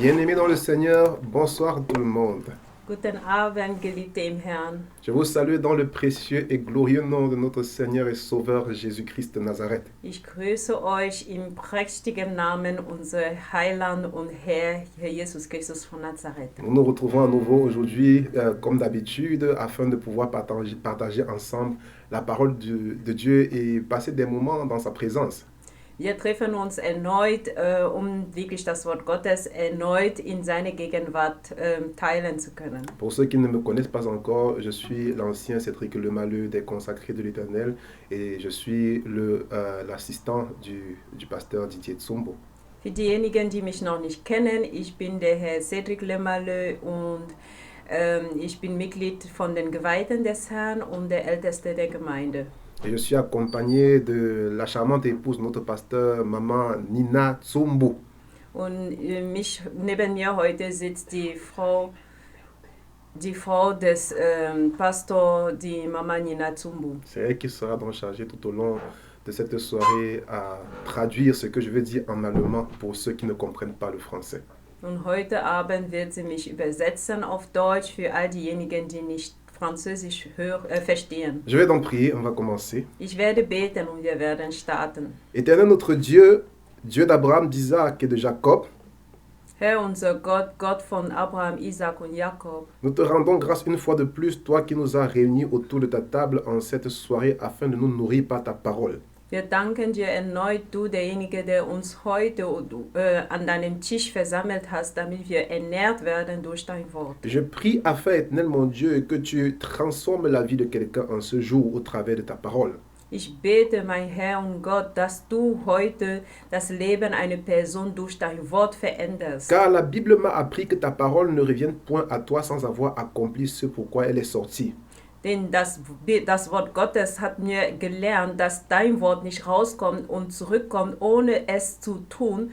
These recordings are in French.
Bien-aimés dans le Seigneur, bonsoir tout le monde. Guten Abend, Geliebte im Herrn. Je vous salue dans le précieux et glorieux nom de notre Seigneur et Sauveur Jésus-Christ de Nazareth. Ich grüße euch im prächtigen Namen unser Heiland und Herr Jesus Christus von Nazareth. Nous nous retrouvons à nouveau aujourd'hui, comme d'habitude, afin de pouvoir partager ensemble la parole de Dieu et passer des moments dans sa présence. Wir treffen uns erneut, wirklich das Wort Gottes erneut in seine Gegenwart teilen zu können. Pour ceux qui ne me connaissent pas encore, je suis l'ancien Cédric Lemaleux des Consacrés de l'Éternel et je suis l'assistant du pasteur Didier Tsumbo. Für diejenigen, die mich noch nicht kennen, ich bin der Herr Cédric Lemaleux und ich bin Mitglied von den Geweihten des Herrn und der Älteste der Gemeinde. Et je suis accompagné de la charmante épouse de notre pasteur, Maman Nina Tsumbo. Und neben mir heute sitzt die Frau des Pastors, die Mama Nina Tsumbo. C'est elle qui sera donc chargée tout au long de cette soirée à traduire ce que je veux dire en allemand pour ceux qui ne comprennent pas le français. Und heute Abend wird sie mich übersetzen auf Deutsch für all diejenigen, die nicht Französisch verstehen. Je vais donc prier, on va commencer. Ich werde beten und wir werden starten. Éternel notre Dieu, Dieu d'Abraham, d'Isaac et de Jacob, Herr unser Gott, Gott von Abraham, Isaac und Jakob, nous te rendons grâce une fois de plus, toi qui nous as réunis autour de ta table en cette soirée afin de nous nourrir par ta parole. wir danken dir erneut, du derjenige, der uns heute an deinem Tisch versammelt hast, damit wir ernährt werden durch dein Wort. Je prie afin, éternel mon Dieu, que tu transformes la vie de quelqu'un en ce jour au travers de ta parole. Ich bete, mein Herr und Gott, dass du heute das Leben einer Person durch dein Wort veränderst. Car la Bible m'a appris que ta parole ne revienne point à toi sans avoir accompli ce pourquoi elle est sortie. Denn das Wort Gottes hat mir gelernt, dass dein Wort nicht rauskommt und zurückkommt, ohne es zu tun,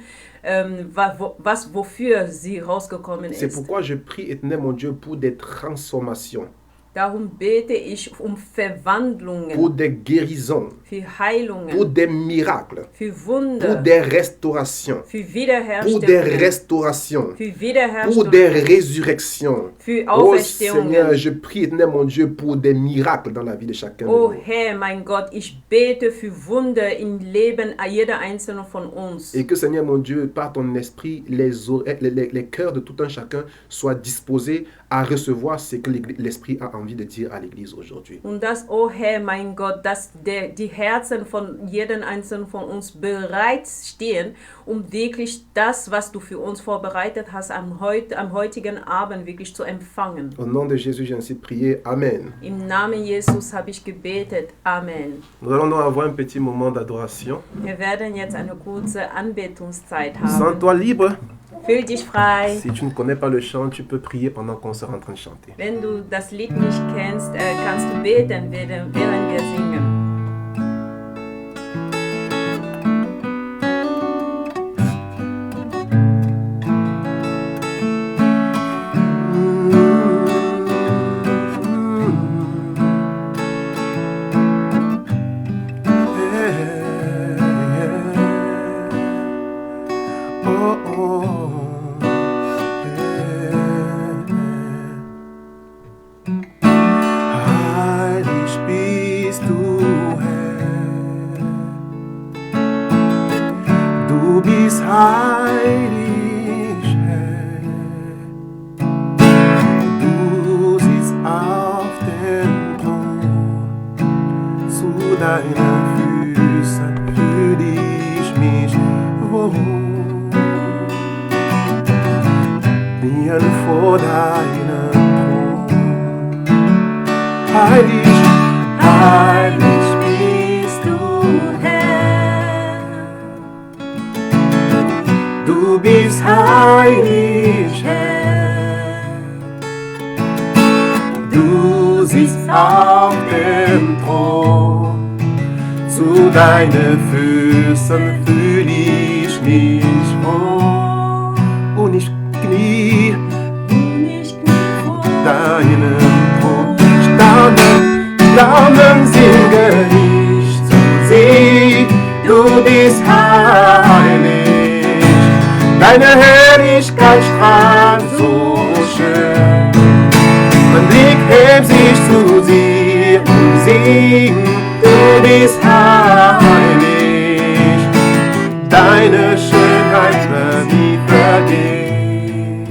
wofür sie rausgekommen C'est ist. pourquoi je prie, éternel mon Dieu, pour des transformations, Darum bete ich Verwandlungen, pour des guérisons, für Heilungen, pour des miracles, für pour Wunder, des restaurations, für pour des Wiederherstellung, restaurations, für pour Wiederherstellung, des résurrections. für Oh Seigneur, Auferstehungen. je prie, éternel mon Dieu, pour des miracles dans la vie de chacun de Oh nous. Herr, mein Gott, ich bete für Wunder im Leben jeder einzelnen von uns. Et que Seigneur mon Dieu, par ton esprit, les cœurs de tout un chacun soient disposés à recevoir ce que l'esprit a envie de dire à l'église aujourd'hui. Und das, oh Herr, mein Gott, dass die Herzen von jedem einzelnen von uns bereit stehen, wirklich das, was du für uns vorbereitet hast, am heutigen Abend wirklich zu empfangen. Au nom de Jésus, j'ai ainsi prié. Amen. Im Namen Jesus habe ich gebetet. Amen. Nous allons donc avoir un petit moment d'adoration. Wir werden jetzt eine kurze Anbetungszeit Sens haben. toi libre. Fühl dich frei. Si tu ne connais pas le chant, tu peux prier pendant qu'on sera en train de chanter. Wenn du das Lied nicht kennst, kannst du beten, während wir singen. Heilig bist du, Herr. Du bist heilig, Herr. Du sitzt auf dem Thron. Zu deinen Füßen fühl ich mich wohl. Knien vor deinem Thron. Heilig, heilig bist du, Herr. Du bist heilig, Herr. Du sitzt auf dem Thron. Zu deinen Füßen fühl ich mich wohl. Und ich knie vor deinem Thron. Staunen singe ich zu sie, du bist heilig. Deine Herrlichkeit Herrlichkeit strahlt so schön. Mein Blick hebt sich zu dir und singt, du bist heilig. Deine Schönheit wird nie vergehen.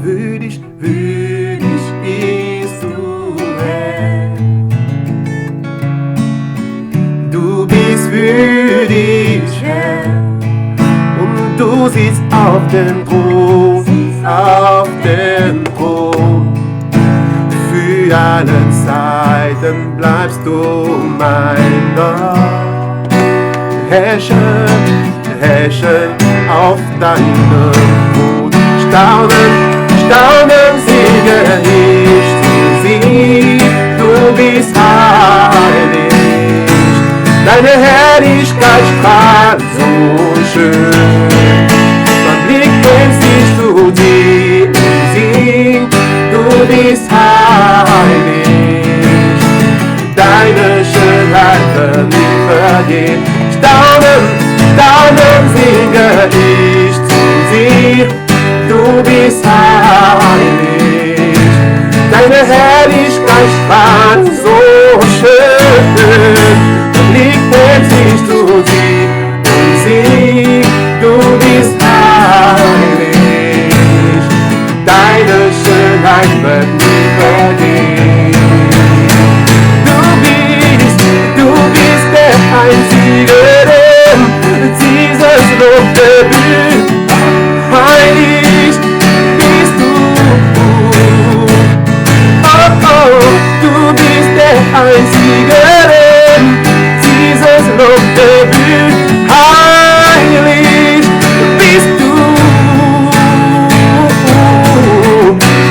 Würdig, würdig bist du, Herr. Du bist würdig, Herr. Und du sitzt auf dem Thron, auf dem Thron. Für alle Zeiten bleibst du mein Gott. Herrsche, herrsche auf deinem Thron. Staunen, staunen, singe ich zu sie. Du bist heilig. Deine Herrlichkeit strahlt so schön. Mein Blick hebt sich zu dir und singt, du bist heilig. Deine Schönheit wird nie vergehen. Staunen, staunen singe ich zu dir, du bist heilig. Deine Herrlichkeit strahlt so schön. Mein Blick hebt sich zu dir und singt, du bist heilig. Deine Schönheit wird nie vergehen. Du bist der Einzige, dieses Lobgebühr, heilig bist du. Oh, oh, du bist der Einzige, dieses Lobgebühr, heilig bist du.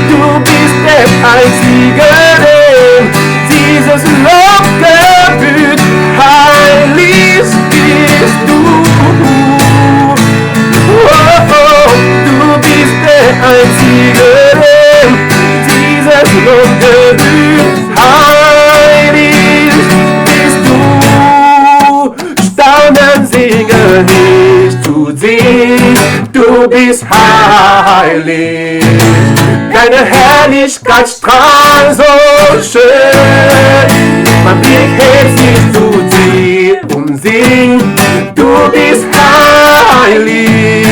Du bist der Einzige, dieses Lobgebühr, heilig bist du. Oh, oh, du bist der Einzige, dieses Lobgebühr, heilig bist du. Staunen singe ich zu dir, du bist heilig. Deine Herrlichkeit strahlt so schön. Mein Blick hebt sich zu dir und singt, du bist heilig.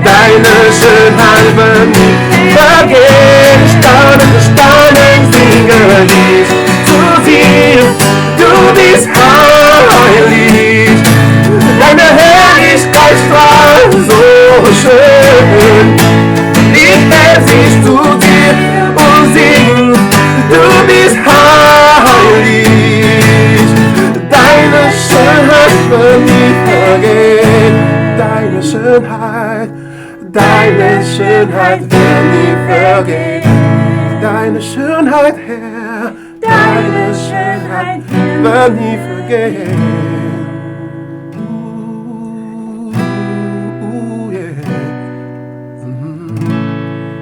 Deine Schönheit wird nie vergehen. Staunen, staunen singe ich zu dir, du bist heilig. Deine Herrlichkeit strahlt so schön. Ich hebt sich zu dir und singt, du bist heilig. Deine Schönheit wird nie vergehen. Deine Schönheit wird nie vergehen. Deine Schönheit, Herr, deine Schönheit wird nie vergehen.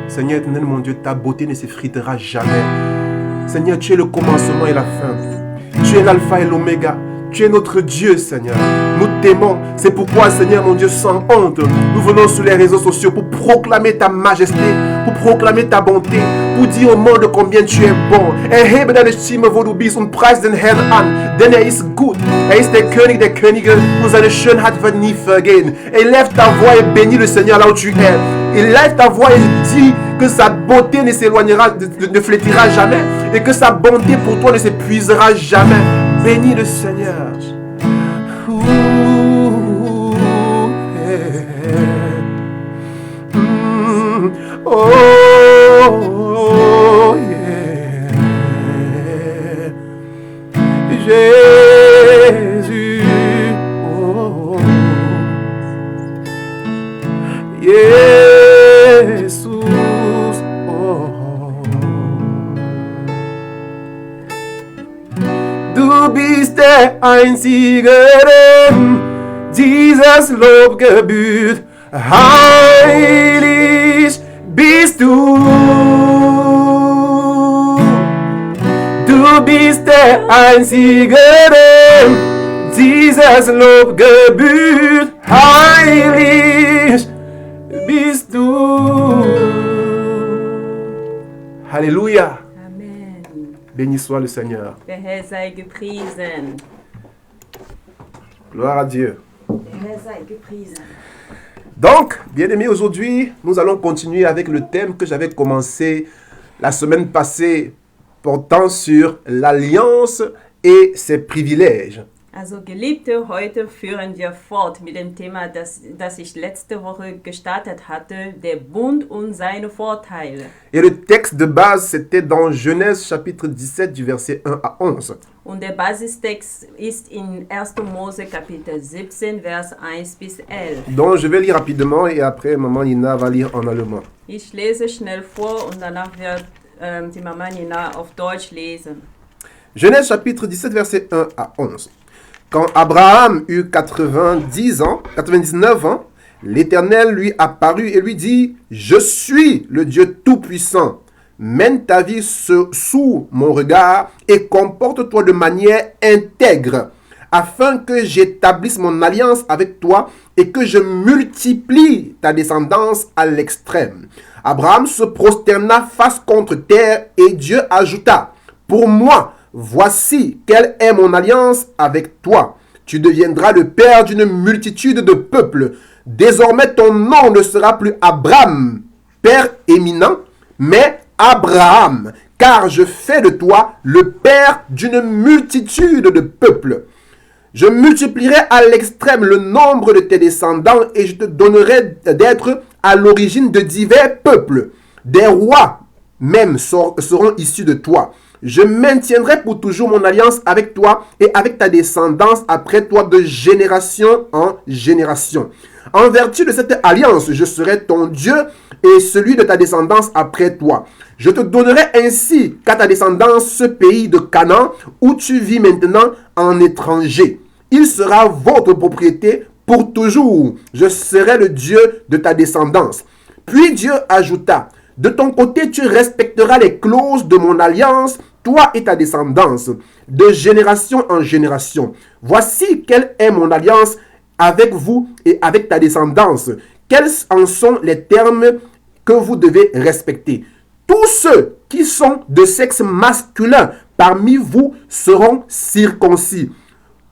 Seigneur éternel, mon Dieu, ta beauté ne s'effritera jamais. Seigneur, tu es le commencement et la fin. Tu es l'alpha et l'oméga. Tu es notre Dieu, Seigneur. Nous t'aimons. C'est pourquoi, Seigneur, mon Dieu, sans honte, nous venons sur les réseaux sociaux pour proclamer ta majesté, pour proclamer ta bonté, pour dire au monde combien tu es bon. Erhebe deine Stimme, wo du bist, und preis den Herrn an, denn er ist gut. Er ist der König der Könige und seine Schönheit wird nie vergehen. Élève ta voix et bénis le Seigneur là où tu es. Élève ta voix et dis que sa beauté ne s'éloignera, ne flétrira jamais, et que sa bonté pour toi ne s'épuisera jamais. Bénis le Seigneur. Oh, yeah. Jésus. Oh, Jesus. Oh. Du bist der Einzige, dem dieses Lob gebührt. Heilig bist du. Du bist der Einzige, dem dieses Lob gebührt. Heilig Alléluia. Amen. Béni soit le Seigneur. Der Herr sei gepriesen. Gloire à Dieu. Der Herr sei gepriesen. Donc, bien-aimés, aujourd'hui, nous allons continuer avec le thème que j'avais commencé la semaine passée, portant sur l'alliance et ses privilèges. Also Geliebte, heute führen wir fort mit dem Thema, das ich letzte Woche gestartet hatte, der Bund und seine Vorteile. Et le texte de base, c'était dans Genèse chapitre 17 du verset 1 à 11. Und der Basistext ist in 1. Mose Kapitel 17, Vers 1 bis 11. Donc, je vais lire rapidement et après, Maman Nina va lire en allemand. Ich lese schnell vor und danach wird die Mama Nina auf Deutsch lesen. Genèse chapitre 17, verset 1 à 11. Quand Abraham eut 99 ans, l'Éternel lui apparut et lui dit, « Je suis le Dieu Tout-Puissant. Mène ta vie sous mon regard et comporte-toi de manière intègre, afin que j'établisse mon alliance avec toi et que je multiplie ta descendance à l'extrême. » Abraham se prosterna face contre terre et Dieu ajouta, « Pour moi, voici quelle est mon alliance avec toi. Tu deviendras le père d'une multitude de peuples. Désormais, ton nom ne sera plus Abraham, père éminent, mais Abraham, car je fais de toi le père d'une multitude de peuples. Je multiplierai à l'extrême le nombre de tes descendants et je te donnerai d'être à l'origine de divers peuples. Des rois même seront issus de toi. Je maintiendrai pour toujours mon alliance avec toi et avec ta descendance après toi de génération en génération. En vertu de cette alliance, je serai ton Dieu et celui de ta descendance après toi. Je te donnerai ainsi qu'à ta descendance ce pays de Canaan où tu vis maintenant en étranger. Il sera votre propriété pour toujours. Je serai le Dieu de ta descendance. Puis Dieu ajouta, de ton côté, tu respecteras les clauses de mon alliance, toi et ta descendance, de génération en génération. Voici quelle est mon alliance avec vous et avec ta descendance. Quels en sont les termes que vous devez respecter? Tous ceux qui sont de sexe masculin parmi vous seront circoncis.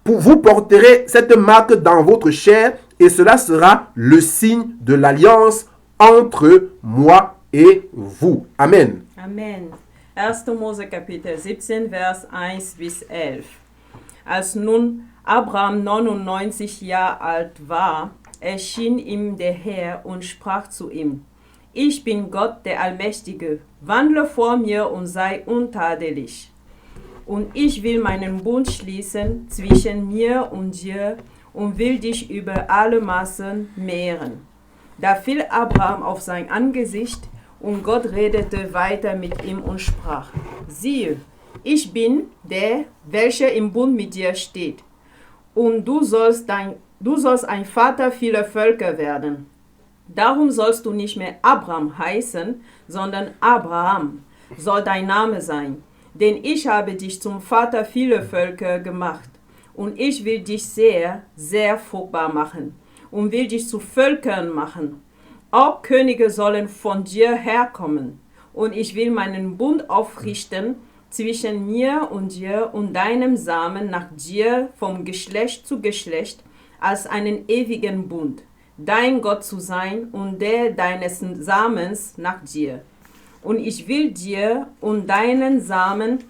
Vous porterez cette marque dans votre chair et cela sera le signe de l'alliance entre moi et vous. Amen. Amen. 1. Mose Kapitel 17, Vers 1 bis 11. Als nun Abraham 99 Jahre alt war, erschien ihm der Herr und sprach zu ihm, ich bin Gott, der Allmächtige, wandle vor mir und sei untadelig. Und ich will meinen Bund schließen zwischen mir und dir und will dich über alle Maßen mehren. Da fiel Abraham auf sein Angesicht und Gott redete weiter mit ihm und sprach, siehe, ich bin der, welcher im Bund mit dir steht. Und du sollst ein Vater vieler Völker werden. Darum sollst du nicht mehr Abraham heißen, sondern Abraham soll dein Name sein. Denn ich habe dich zum Vater vieler Völker gemacht. Und ich will dich sehr, sehr fruchtbar machen. Und will dich zu Völkern machen. Auch Könige sollen von dir herkommen. Und ich will meinen Bund aufrichten zwischen mir und dir und deinem Samen nach dir vom Geschlecht zu Geschlecht als einen ewigen Bund, dein Gott zu sein und der deines Samens nach dir. Und ich will dir und deinen Samen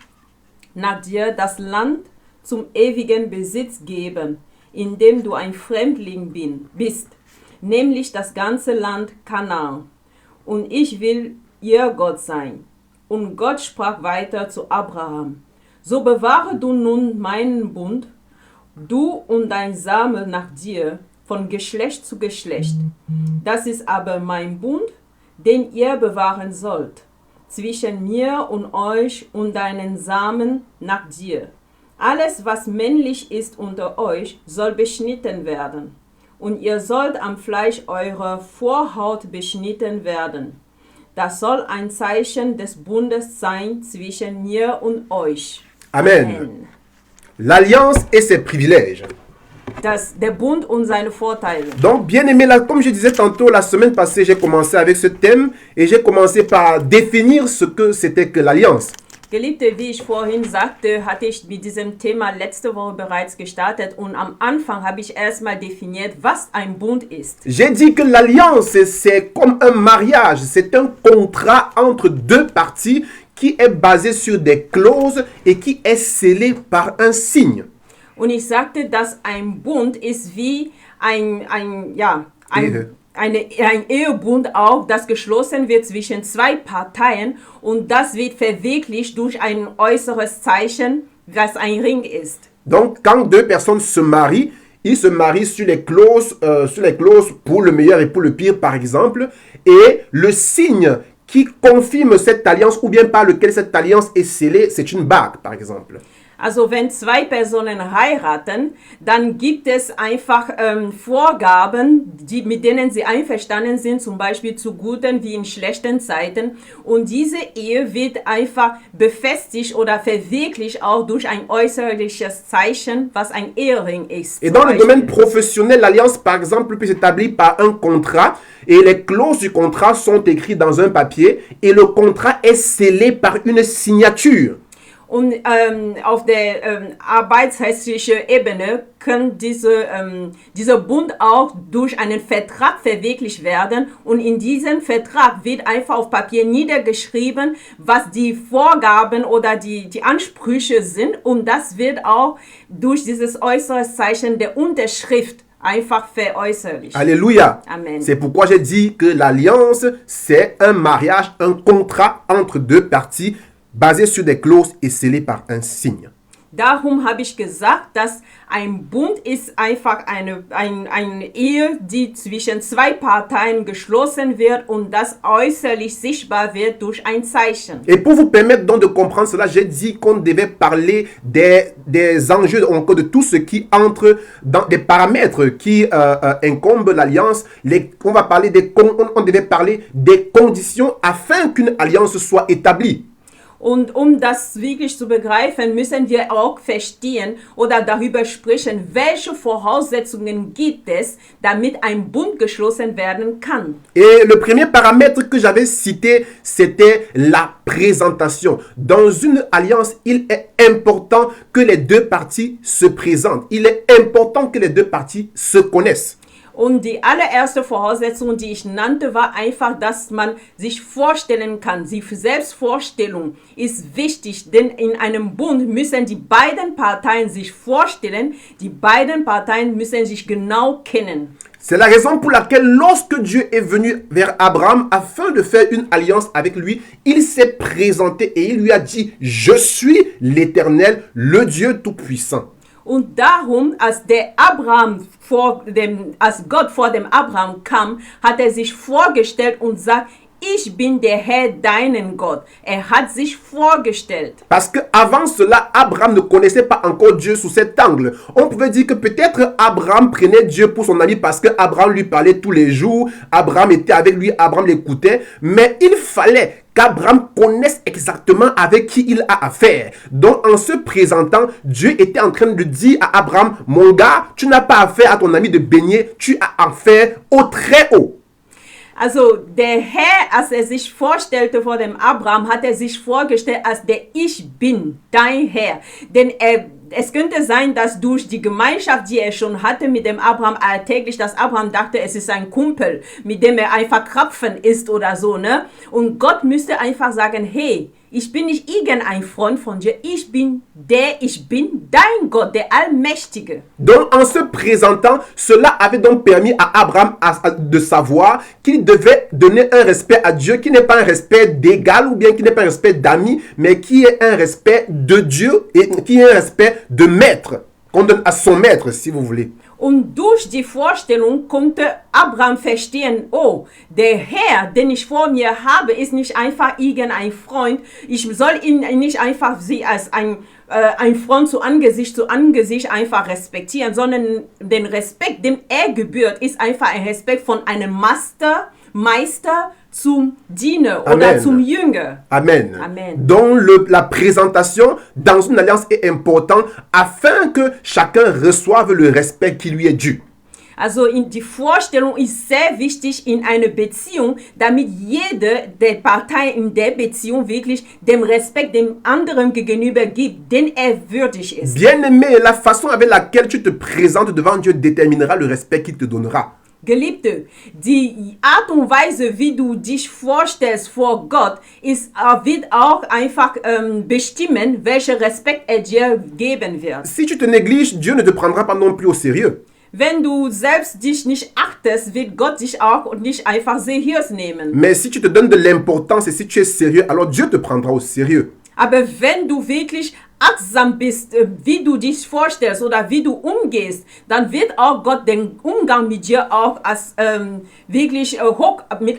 nach dir das Land zum ewigen Besitz geben, in dem du ein Fremdling bist, nämlich das ganze Land Kanaan. Und ich will ihr Gott sein. Und Gott sprach weiter zu Abraham, so bewahre du nun meinen Bund, du und dein Same nach dir, von Geschlecht zu Geschlecht. Das ist aber mein Bund, den ihr bewahren sollt, zwischen mir und euch und deinen Samen nach dir. Alles, was männlich ist unter euch, soll beschnitten werden. Und ihr sollt am Fleisch eurer Vorhaut beschnitten werden. Das soll ein Zeichen des Bundes sein zwischen mir und euch. Amen. L'alliance et ses privilèges. der Bund und seine Vorteile. Donc, bien aimé, là, comme je disais tantôt, la semaine passée, j'ai commencé avec ce thème et j'ai commencé par définir ce que c'était que l'alliance. Geliebte, wie ich vorhin sagte, hatte ich mit diesem Thema letzte Woche bereits gestartet und am Anfang habe ich erstmal definiert, was ein Bund ist. J'ai dit que l'alliance, c'est comme un mariage, c'est un contrat entre deux parties qui est basé sur des clauses et qui est scellé par un signe. Und ich sagte, dass ein Bund ist wie ein Ehebund auch, das geschlossen wird zwischen zwei Parteien und das wird verwirklicht durch ein äußeres Zeichen, was ein Ring ist. Donc, quand deux personnes se marient, ils se marient sur les clauses pour le meilleur et pour le pire, par exemple, et le signe qui confirme cette alliance ou bien par lequel cette alliance est scellée, c'est une bague, par exemple. Also wenn zwei Personen heiraten, dann gibt es einfach Vorgaben, mit denen sie einverstanden sind, zum Beispiel zu guten wie in schlechten Zeiten. Und diese Ehe wird einfach befestigt oder verwirklicht auch durch ein äußerliches Zeichen, was ein Ehering ist. Et dans le domaine professionnel, l'alliance, par exemple, peut s'établir par un contrat et les clauses du contrat sont écrites dans un papier et le contrat est scellé par une signature. Und auf der arbeitsrechtlichen Ebene kann dieser Bund auch durch einen Vertrag verwirklicht werden. Und in diesem Vertrag wird einfach auf Papier niedergeschrieben, was die Vorgaben oder die Ansprüche sind. Und das wird auch durch dieses äußere Zeichen der Unterschrift einfach veräußerlicht. Alléluia. Amen. C'est pourquoi j'ai dit que l'alliance, c'est un mariage, un contrat entre deux parties basé sur des clauses et scellé par un signe. Darum habe ich gesagt, dass ein Bund ist einfach eine Ehe, die zwischen zwei Parteien geschlossen wird und das äußerlich sichtbar wird durch ein Zeichen. Et pour vous permettre donc de comprendre cela, j'ai dit qu'on devait parler des enjeux, encore de tout ce qui entre dans des paramètres qui incombent l'alliance. On devait parler des conditions afin qu'une alliance soit établie. Und um das wirklich zu begreifen, müssen wir auch verstehen oder darüber sprechen, welche Voraussetzungen gibt es, damit ein Bund geschlossen werden kann. Et le premier paramètre que j'avais cité, c'était la présentation. Dans une alliance, il est important que les deux parties se présentent. Il est important que les deux parties se connaissent. Und die allererste Voraussetzung, die ich nannte, war einfach, dass man sich vorstellen kann. Die Selbstvorstellung ist wichtig, denn in einem Bund müssen die beiden Parteien sich vorstellen, die beiden Parteien müssen sich genau kennen. C'est la raison pour laquelle lorsque Dieu est venu vers Abraham afin de faire une alliance avec lui, il s'est présenté et il lui a dit « Je suis l'Éternel, le Dieu Tout-Puissant ». Und darum, als Gott vor dem Abraham kam, hat er sich vorgestellt und sagt, ich bin der Herr, deinen Gott. Er hat sich vorgestellt. Parce que avant cela, Abraham ne connaissait pas encore Dieu sous cet angle. On pouvait dire que peut-être Abraham prenait Dieu pour son ami parce que Abraham lui parlait tous les jours. Abraham était avec lui, Abraham l'écoutait. Mais il fallait qu'Abraham connaisse exactement avec qui il a affaire. Donc, en se présentant, Dieu était en train de dire à Abraham, mon gars, tu n'as pas affaire à ton ami de baigner, tu as affaire au Très-Haut. Also der Herr, als er sich vorstellte vor dem Abraham, hat er sich vorgestellt als der Ich Bin, dein Herr. Denn es könnte sein, dass durch die Gemeinschaft, die er schon hatte mit dem Abraham alltäglich, dass Abraham dachte, es ist ein Kumpel, mit dem er einfach krapfen ist oder so, ne? Und Gott müsste einfach sagen, hey, ich bin nicht irgendein Freund von dir, ich bin dein Gott, der Allmächtige. Donc en se présentant, cela avait donc permis à Abraham de savoir qu'il devait donner un respect à Dieu qui n'est pas un respect d'égal ou bien qui n'est pas un respect d'ami, mais qui est un respect de Dieu et qui est un respect de maître, qu'on donne à son maître si vous voulez. Und durch die Vorstellung konnte Abraham verstehen, oh, der Herr, den ich vor mir habe, ist nicht einfach irgendein Freund. Ich soll ihn nicht einfach sie als ein Freund zu Angesicht einfach respektieren, sondern den Respekt, dem er gebührt, ist einfach ein Respekt von einem Master, Meister zum Diener Amen. oder zum Jünger. Amen. Amen. Donc la présentation dans une alliance est importante afin que chacun reçoive le respect qui lui est dû. Also die Vorstellung ist sehr wichtig in einer Beziehung, damit jede der Parteien in der Beziehung wirklich dem Respekt dem anderen gegenüber gibt, den er würdig ist. Bien-aimé, la façon avec laquelle tu te présentes devant Dieu déterminera le respect qu'il te donnera. Geliebte, die Art und Weise, wie du dich vorstellst vor Gott, wird auch einfach bestimmen, welchen Respekt er dir geben wird. Si tu te négliges, Dieu ne te prendra pas non plus au sérieux. Wenn du selbst dich nicht achtest, wird Gott dich auch nicht einfach seriös nehmen. Mais si tu te donnes de l'importance et si tu es sérieux, alors Dieu te prendra au sérieux. Aber wenn du wirklich achtsam bist, wie du dich vorstellst oder wie du umgehst, dann wird auch Gott den Umgang mit dir auch als wirklich mit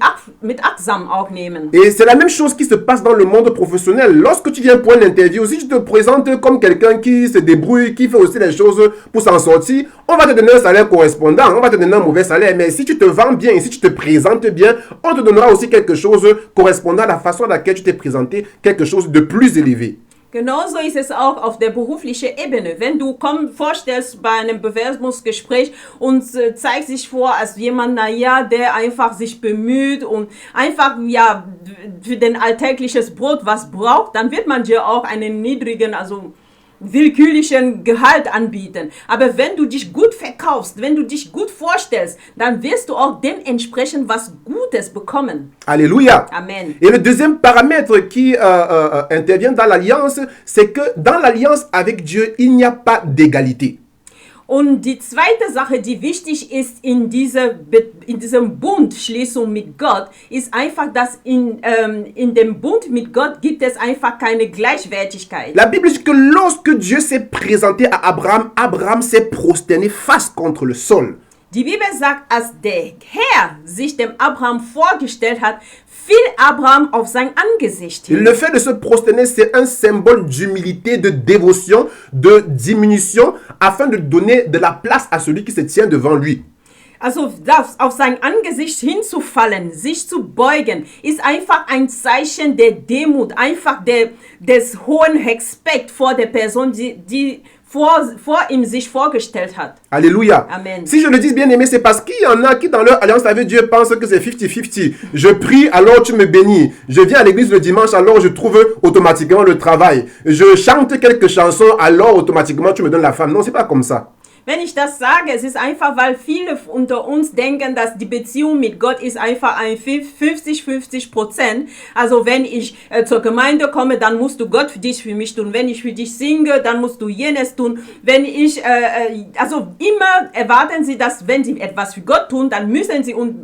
achtsam auch nehmen. Et c'est la même chose qui se passe dans le monde professionnel. Lorsque tu viens pour une interview, si tu te présentes comme quelqu'un qui se débrouille, qui fait aussi les choses pour s'en sortir, on va te donner un salaire correspondant, on va te donner un mauvais salaire. Mais si tu te vends bien et si tu te présentes bien, on te donnera aussi quelque chose correspondant à la façon à laquelle tu t'es présenté, quelque chose de plus élevé. Genauso ist es auch auf der beruflichen Ebene. Wenn du vorstellst bei einem Bewerbungsgespräch und zeigst dich vor als jemand, der einfach sich bemüht und einfach für den alltägliches Brot was braucht, dann wird man dir auch einen niedrigen, willkürlichen Gehalt anbieten. Aber wenn du dich gut verkaufst, wenn du dich gut vorstellst, dann wirst du auch dementsprechend was Gutes bekommen. Alléluia. Amen. Et le deuxième paramètre qui intervient dans l'alliance, c'est que dans l'alliance avec Dieu, il n'y a pas d'égalité. Und die zweite Sache, die wichtig ist in diesem Bundschließung mit Gott, ist einfach, dass in dem Bund mit Gott gibt es einfach keine Gleichwertigkeit. La Bible dit que lorsque Dieu s'est présenté à Abraham, Abraham s'est prosterné face contre le sol. Die Bibel sagt, als der Herr sich dem Abraham vorgestellt hat, fiel Abraham auf sein Angesicht hin. Le fait de se prosterner, c'est un symbole d'humilité, de dévotion, de diminution, afin de donner de la place à celui qui se tient devant lui. Also auf sein Angesicht hinzufallen, sich zu beugen, ist einfach ein Zeichen der Demut, einfach des hohen Respekts vor der Person, die vor ihm sich vorgestellt hat. Alléluia. Amen. Si je le dis bien aimé, c'est parce qu'il y en a qui dans leur alliance avec Dieu pensent que c'est 50-50. Je prie, alors tu me bénis. Je viens à l'église le dimanche, alors je trouve automatiquement le travail. Je chante quelques chansons, alors automatiquement tu me donnes la femme. Non, c'est pas comme ça. Wenn ich das sage, es ist einfach, weil viele unter uns denken, dass die Beziehung mit Gott ist einfach ein 50-50%. Also wenn ich zur Gemeinde komme, dann musst du Gott für mich tun. Wenn ich für dich singe, dann musst du jenes tun. Wenn ich, immer erwarten sie, dass wenn sie etwas für Gott tun, dann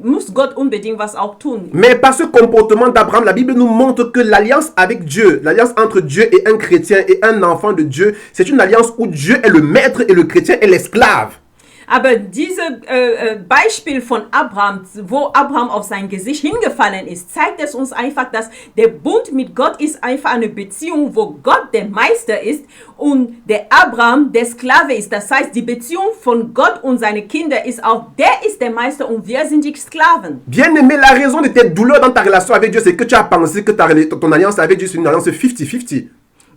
muss Gott unbedingt was auch tun. Mais par ce comportement d'Abraham, la Bible nous montre que l'alliance avec Dieu, l'alliance entre Dieu et un chrétien et un enfant de Dieu, c'est une alliance où Dieu est le maître et le chrétien est l'esclave. Aber dieses Beispiel von Abraham, wo Abraham auf sein Gesicht hingefallen ist, zeigt es uns einfach, dass der Bund mit Gott ist einfach eine Beziehung, wo Gott der Meister ist und der Abraham der Sklave ist. Das heißt, die Beziehung von Gott und seine Kinder ist auch, der ist der Meister und wir sind die Sklaven. Bien-aimé, la raison de tes douleurs dans ta relation avec Dieu, c'est que tu as pensé que ton alliance avec Dieu, c'est une alliance 50-50.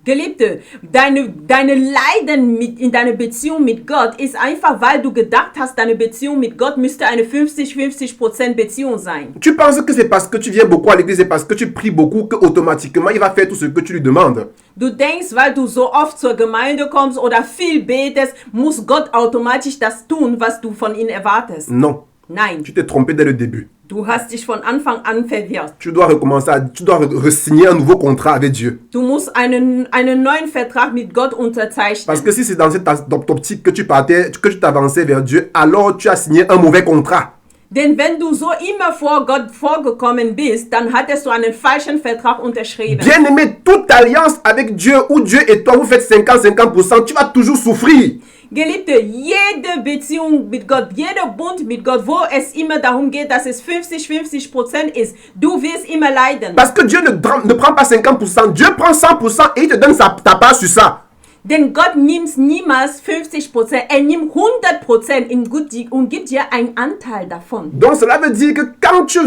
Geliebte, deine Leiden in deiner Beziehung mit Gott ist einfach, weil du gedacht hast, deine Beziehung mit Gott müsste eine 50-50% Beziehung sein. Tu penses que c'est parce que tu viens beaucoup à l'église et parce que tu pries beaucoup que automatiquement il va faire tout ce que tu lui demandes. Du denkst, weil du so oft zur Gemeinde kommst oder viel betest, muss Gott automatisch das tun, was du von ihm erwartest. Non. Nein. Tu t'es trompé dès le début. Du hast dich von Anfang an verwirrt. Tu dois recommencer, tu dois re-signer un nouveau contrat avec Dieu. Du musst einen neuen Vertrag mit Gott unterzeichnen. Parce que si c'est dans cette optique que tu partais, que tu t'avançais vers Dieu, alors tu as signé un mauvais contrat. Denn wenn du so immer vor Gott vorgekommen bist, dann hattest du einen falschen Vertrag unterschrieben. Bien-aimé, toute alliance avec Dieu, où Dieu et toi vous faites 50-50%, tu vas toujours souffrir. Geliebte, jede Beziehung mit Gott, jeder Bund mit Gott, wo es immer darum geht, dass es 50-50% ist, du wirst immer leiden. Parce que Dieu ne prend pas 50%, Dieu prend 100% et il te donne ta part sur ça. Denn Gott nimmt niemals 50%, er nimmt 100% und gibt dir einen Anteil davon. Donc cela veut dire que quand tu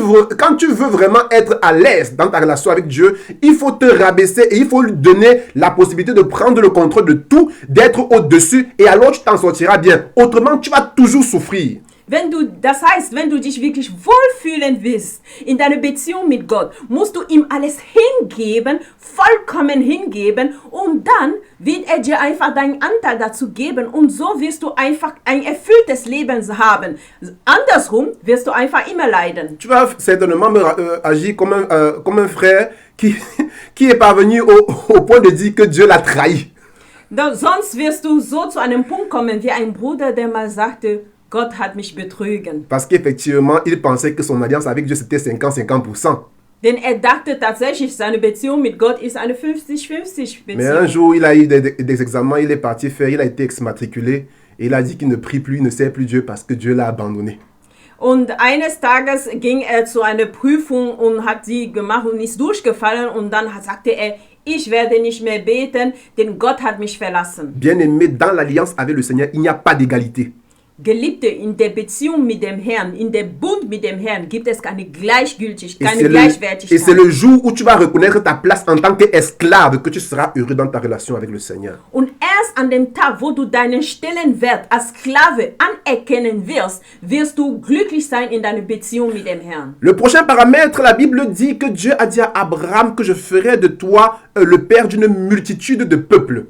veux vraiment être à l'aise dans ta relation avec Dieu, il faut te rabaisser et il faut lui donner la possibilité de prendre le contrôle de tout, d'être au-dessus et alors tu t'en sortiras bien. Autrement, tu vas toujours souffrir. Das heißt, wenn du dich wirklich wohlfühlen willst in deiner Beziehung mit Gott, musst du ihm alles hingeben, vollkommen hingeben und dann wird er dir einfach deinen Anteil dazu geben und so wirst du einfach ein erfülltes Leben haben. Andersrum wirst du einfach immer leiden. Tu vas certainement agir comme un frère qui est parvenu au point de dire que Dieu l'a trahi. Sonst wirst du so zu einem Punkt kommen wie ein Bruder, der mal sagte, Gott hat mich betrogen. Parce qu'effectivement, il pensait que son alliance avec Dieu c'était 50-50%. Denn dachte tatsächlich, seine Beziehung mit Gott ist eine 50-50 Beziehung. Mais un jour, il a eu des examens, il est parti faire, il a été exmatriculé et il a dit qu'il ne prie plus, il ne sert plus Dieu parce que Dieu l'a abandonné. Und eines Tages ging er zu einer Prüfung und hat sie gemacht und ist durchgefallen und dann sagte er, ich werde nicht mehr beten, denn Gott hat mich verlassen. Bien-aimé, dans l'alliance avec le Seigneur, il n'y a pas d'égalité. Geliebte, in der Beziehung mit dem Herrn, in der Bund mit dem Herrn gibt es keine Gleichgültigkeit, keine Gleichwertigkeit. Et c'est le jour où tu vas reconnaître ta place en tant qu'esclave que tu seras heureux dans ta relation avec le Seigneur. Und erst an dem Tag, wo du deinen Stellenwert als Sklave anerkennen wirst, wirst du glücklich sein in deiner Beziehung mit dem Herrn. Le prochain paramètre, la Bible dit que Dieu a dit à Abraham que je ferai de toi le père d'une multitude de peuples.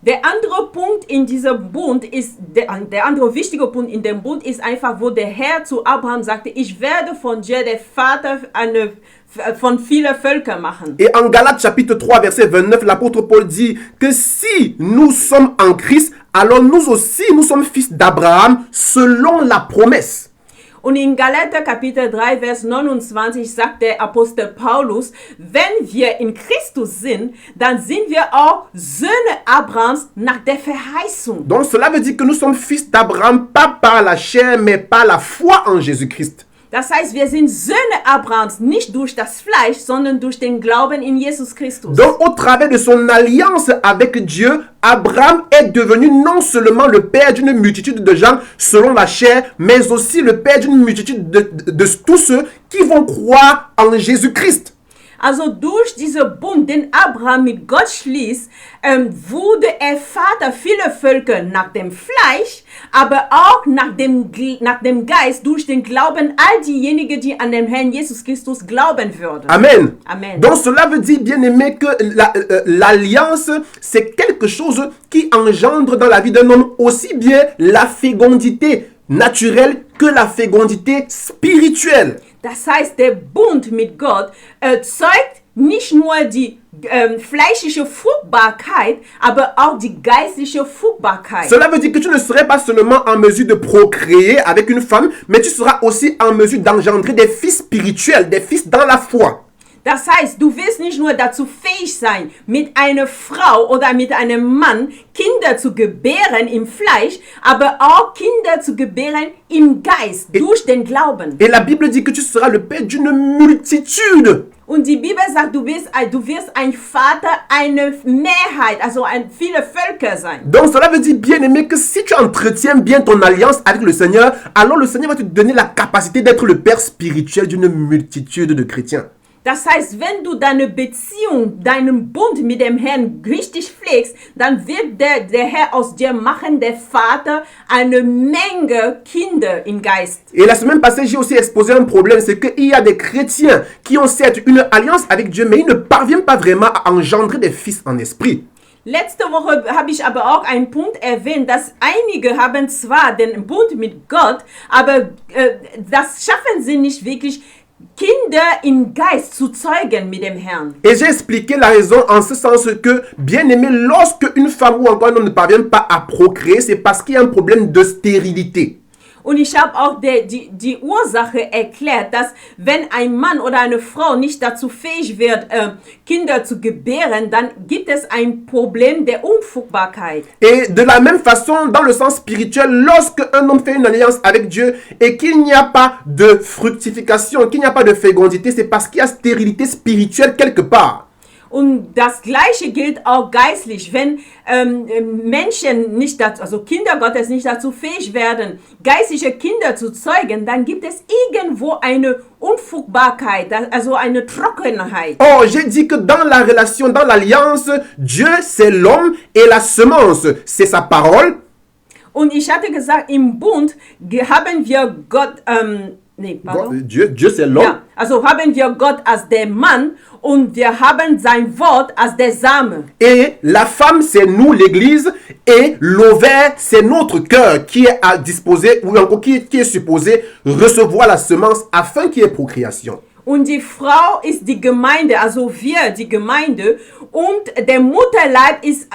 Der andere Punkt in diesem Bund ist, der andere wichtige Punkt in dem Bund ist einfach, wo der Herr zu Abraham sagte, ich werde von dir der Vater von vielen Völkern machen. Et en Galates chapitre 3 verset 29, l'apôtre Paul dit que si nous sommes en Christ, alors nous aussi, nous sommes fils d'Abraham selon la promesse. Und in Galater Kapitel 3, Vers 29 sagt der Apostel Paulus, wenn wir in Christus sind, dann sind wir auch Söhne Abrahams nach der Verheißung. Donc cela veut dire que nous sommes fils d'Abraham, pas par la chair, mais par la foi en Jésus-Christ. Das heißt, wir sind Söhne Abrahams, nicht durch das Fleisch, sondern durch den Glauben in Jesus Christus. Donc au travers de son alliance avec Dieu, Abraham est devenu non seulement le père d'une multitude de gens selon la chair, mais aussi le père d'une multitude de tous ceux qui vont croire en Jésus-Christ. Also durch diesen Bund, den Abraham mit Gott schließt, wurde er Vater vieler Völker nach dem Fleisch, aber auch nach dem Geist, durch den Glauben all diejenigen, die an den Herrn Jesus Christus glauben würden. Amen. Amen. Donc cela veut dire, bien aimé, que l'alliance, c'est quelque chose qui engendre dans la vie d'un homme aussi bien la fécondité naturelle que la fécondité spirituelle. Das heißt, der Bund mit Gott erzeugt nicht nur die fleischliche Fruchtbarkeit, aber auch die geistliche Fruchtbarkeit. Cela veut dire que tu ne serais pas seulement en mesure de procréer avec une femme, mais tu seras aussi en mesure d'engendrer des fils spirituels, des fils dans la foi. Das heißt, du wirst nicht nur dazu fähig sein, mit einer Frau oder mit einem Mann Kinder zu gebären im Fleisch, aber auch Kinder zu gebären im Geist, durch den Glauben. Et la Bible dit que tu seras le père d'une multitude. Und die Bibel sagt, du wirst ein Vater einer Mehrheit, also viele Völker sein. Donc cela veut dire, bien aimé, que si tu entretiens bien ton alliance avec le Seigneur, alors le Seigneur va te donner la capacité d'être le père spirituel d'une multitude de chrétiens. Das heißt, wenn du deine Beziehung, deinen Bund mit dem Herrn richtig pflegst, dann wird der Herr aus dir machen, der Vater, eine Menge Kinder im Geist. Et la semaine passée, j'ai aussi exposé un problème, c'est qu'il y a des chrétiens qui ont certes une alliance avec Dieu, mais ils ne parviennent pas vraiment à engendrer des fils en esprit. Letzte Woche habe ich aber auch einen Punkt erwähnt, dass einige haben zwar den Bund mit Gott, aber das schaffen sie nicht wirklich, Kinder im Geist zu zeugen mit dem Herrn. Et j'ai expliqué la raison en ce sens que, bien aimé, lorsque une femme ou encore un homme ne parvient pas à procréer, c'est parce qu'il y a un problème de stérilité. Und ich habe auch die Ursache erklärt, dass wenn ein Mann oder eine Frau nicht dazu fähig wird, Kinder zu gebären, dann gibt es ein Problem der Unfruchtbarkeit. Et de la même façon, dans le sens spirituel, lorsque un homme fait une alliance avec Dieu et qu'il n'y a pas de fructification, qu'il n'y a pas de fécondité, c'est parce qu'il y a stérilité spirituelle quelque part. Und das Gleiche gilt auch geistlich. Wenn Menschen nicht dazu, also Kinder Gottes nicht dazu fähig werden, geistliche Kinder zu zeugen, dann gibt es irgendwo eine Unfruchtbarkeit, also eine Trockenheit. Oh, j'ai dit que dans la relation, dans l'alliance, Dieu c'est l'homme et la semence, c'est sa parole. Und ich hatte gesagt, im Bund haben wir Gott, Dieu c'est l'homme. Ja, also haben wir Gott als der Mann und wir haben sein Wort als der Same. Et la femme, c'est nous, l'église, et l'ovaire, c'est notre cœur qui est à disposer, ou encore qui est supposé recevoir la semence afin qu'il y ait procréation. Und die Frau ist die Gemeinde, also wir, die Gemeinde. Und der Mutterleib ist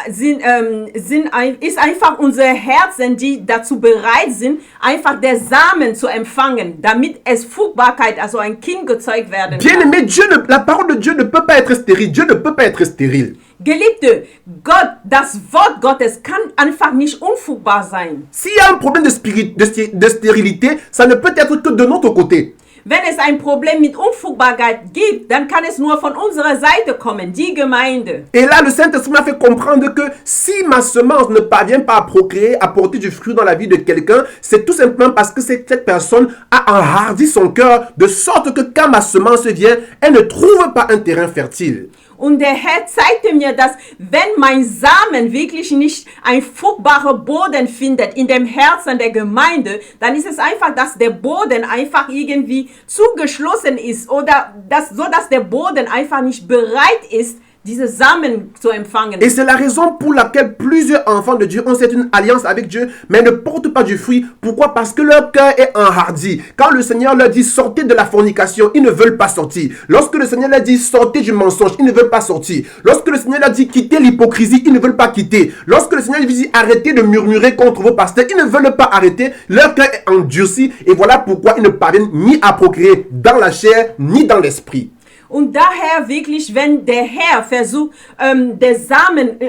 einfach unser Herzen, die dazu bereit sind, einfach der Samen zu empfangen, damit es Fruchtbarkeit, also ein Kind gezeugt werden kann. Bien-aimé, la parole de Dieu ne peut pas être stérile. Dieu ne peut pas être stérile. Geliebte, Gott, das Wort Gottes kann einfach nicht unfruchtbar sein. S'il y a un problème de stérilité, ça ne peut être que de notre côté. Wenn es ein Problem mit Unfruchtbarkeit gibt, dann kann es nur von unserer Seite kommen, die Gemeinde. Et là, le Saint-Esprit m'a fait comprendre que si ma semence ne parvient pas à procréer, à porter du fruit dans la vie de quelqu'un, c'est tout simplement parce que cette personne a enhardi son cœur de sorte que quand ma semence vient, elle ne trouve pas un terrain fertile. Und der Herr zeigte mir, dass wenn mein Samen wirklich nicht ein fruchtbarer Boden findet in dem Herzen der Gemeinde, dann ist es einfach, dass der Boden einfach irgendwie zugeschlossen ist oder so, dass der Boden einfach nicht bereit ist, diese Samen zu empfangen. Et c'est la raison pour laquelle plusieurs enfants de Dieu ont cette une alliance avec Dieu, mais ne portent pas du fruit. Pourquoi? Parce que leur cœur est enhardi. Quand le Seigneur leur dit sortez de la fornication, ils ne veulent pas sortir. Lorsque le Seigneur leur dit sortez du mensonge, ils ne veulent pas sortir. Lorsque le Seigneur leur dit quittez l'hypocrisie, ils ne veulent pas quitter. Lorsque le Seigneur leur dit arrêtez de murmurer contre vos pasteurs, ils ne veulent pas arrêter. Leur cœur est endurci et voilà pourquoi ils ne parviennent ni à procréer dans la chair ni dans l'esprit. Und daher wirklich, wenn der Herr versucht, der Samen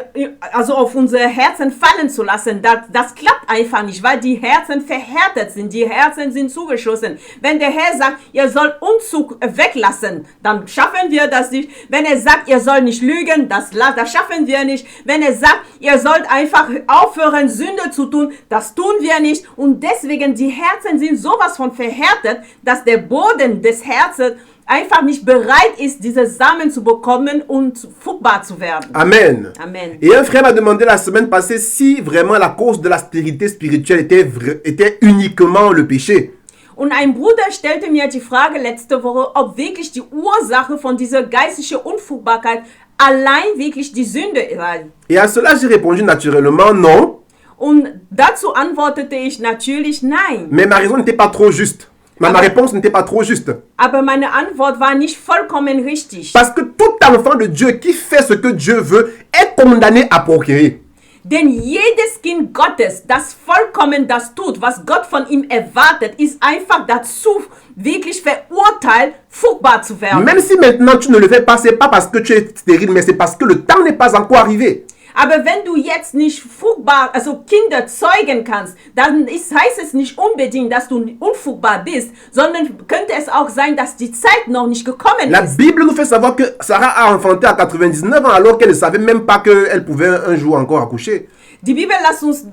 also auf unsere Herzen fallen zu lassen, das klappt einfach nicht, weil die Herzen verhärtet sind, die Herzen sind zugeschlossen. Wenn der Herr sagt, ihr sollt Unzug weglassen, dann schaffen wir das nicht. Wenn er sagt, ihr sollt nicht lügen, das schaffen wir nicht. Wenn er sagt, ihr sollt einfach aufhören, Sünde zu tun, das tun wir nicht. Und deswegen, die Herzen sind sowas von verhärtet, dass der Boden des Herzens einfach nicht bereit ist, diese Samen zu bekommen und fruchtbar zu werden. Amen. Amen. Et un frère m'a demandé la semaine passée si vraiment la cause de la stérilité spirituelle était uniquement le péché. Und ein Bruder stellte mir die Frage letzte Woche, ob wirklich die Ursache von dieser geistlichen Unfruchtbarkeit allein wirklich die Sünde sei. Et à cela, j'ai répondu naturellement non. Und dazu antwortete ich natürlich nein. Mais ma raison n'était pas trop juste. Ma réponse n'était pas trop juste. Aber meine Antwort war nicht vollkommen richtig. Parce que tout enfant de Dieu qui fait ce que Dieu veut est condamné à procréer. Denn jedes Kind Gottes, das vollkommen das tut, was Gott von ihm erwartet, ist einfach dazu wirklich verurteilt, fruchtbar zu werden. Même si maintenant tu ne le fais pas, c'est pas parce que tu es stérile, mais c'est parce que le temps n'est pas encore arrivé. Aber wenn du jetzt nicht fruchtbar, also Kinder zeugen kannst, dann heißt es nicht unbedingt, dass du unfruchtbar bist, sondern könnte es auch sein, dass die Zeit noch nicht gekommen La ist. Bible nous fait savoir que Sarah a enfanté à 99 ans alors qu'elle ne savait même pas qu'elle pouvait un jour encore accoucher. Die Bibel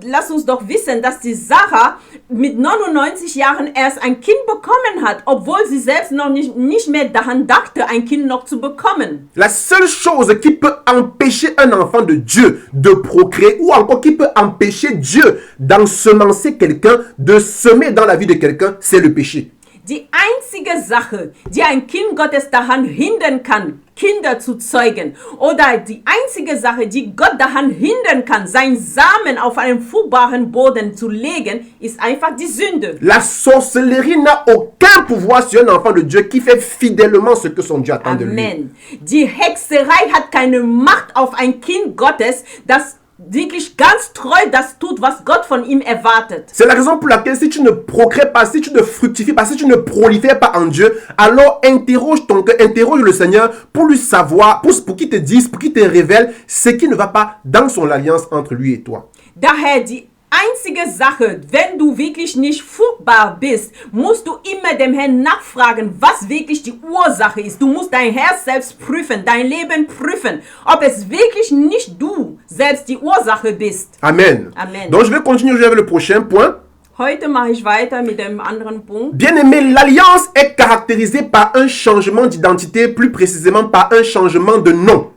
lass uns doch wissen, dass die Sarah mit 99 Jahren erst ein Kind bekommen hat, obwohl sie selbst noch nicht mehr daran dachte, ein Kind noch zu bekommen. La seule chose qui peut empêcher un enfant de Dieu de procréer ou encore qui peut empêcher Dieu d'ensemencer quelqu'un, de semer dans la vie de quelqu'un, c'est le péché. Die einzige Sache, die ein Kind Gottes daran hindern kann, Kinder zu zeugen, oder die einzige Sache, die Gott daran hindern kann, seinen Samen auf einen fruchtbaren Boden zu legen, ist einfach die Sünde. La sorcellerie n'a aucun pouvoir sur un enfant de Dieu qui fait fidèlement ce que son Dieu attend de lui. Amen. Die Hexerei hat keine Macht auf ein Kind Gottes, das wirklich ganz treu das tut, was Gott von ihm erwartet. C'est la raison pour laquelle si tu ne procrées pas, si tu ne fructifies pas, si tu ne prolifères pas en Dieu, alors interroge ton cœur, interroge le Seigneur pour lui savoir, pour qu'il te dise, pour qu'il te révèle ce qui ne va pas dans son alliance entre lui et toi. Daher die einzige Sache, wenn du wirklich nicht fruchtbar bist, musst du immer dem Herrn nachfragen, was wirklich die Ursache ist. Du musst dein Herz selbst prüfen, dein Leben prüfen, ob es wirklich nicht du selbst die Ursache bist. Amen. Amen. Donc je vais continuer avec le prochain point. Heute mache ich weiter mit dem anderen Punkt. Bien-aimé, l'alliance est caractérisée par un changement d'identité, plus précisément par un changement de nom.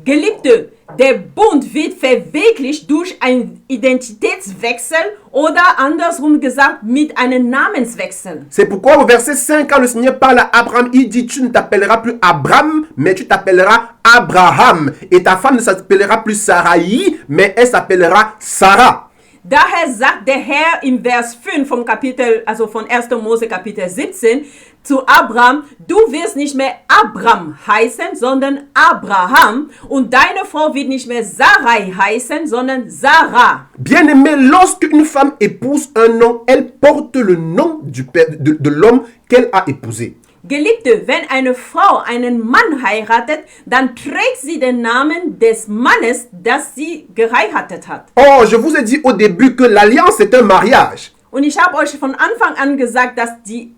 Geliebte, der Bund wird verwirklicht durch einen Identitätswechsel oder andersrum gesagt mit einem Namenswechsel. C'est pourquoi au verset 5, quand le Seigneur parle à Abraham, il dit, tu ne t'appelleras plus Abraham, mais tu t'appelleras Abraham. Et ta femme ne s'appellera plus Sarai, mais elle s'appellera Sarah. Daher sagt der Herr im Vers 5 vom Kapitel, also von 1. Mose Kapitel 17 zu Abraham, du wirst nicht mehr Abram heißen, sondern Abraham, und deine Frau wird nicht mehr Sarai heißen, sondern Sarah. Bien-aimé, lorsque une femme épouse un homme, elle porte le nom du père, de l'homme qu'elle a épousé. Geliebte, wenn eine Frau einen Mann heiratet, dann trägt sie den Namen des Mannes, das sie geheiratet hat. Oh, je vous ai dit au début que l'alliance est un mariage. Und ich habe euch von Anfang an gesagt, dass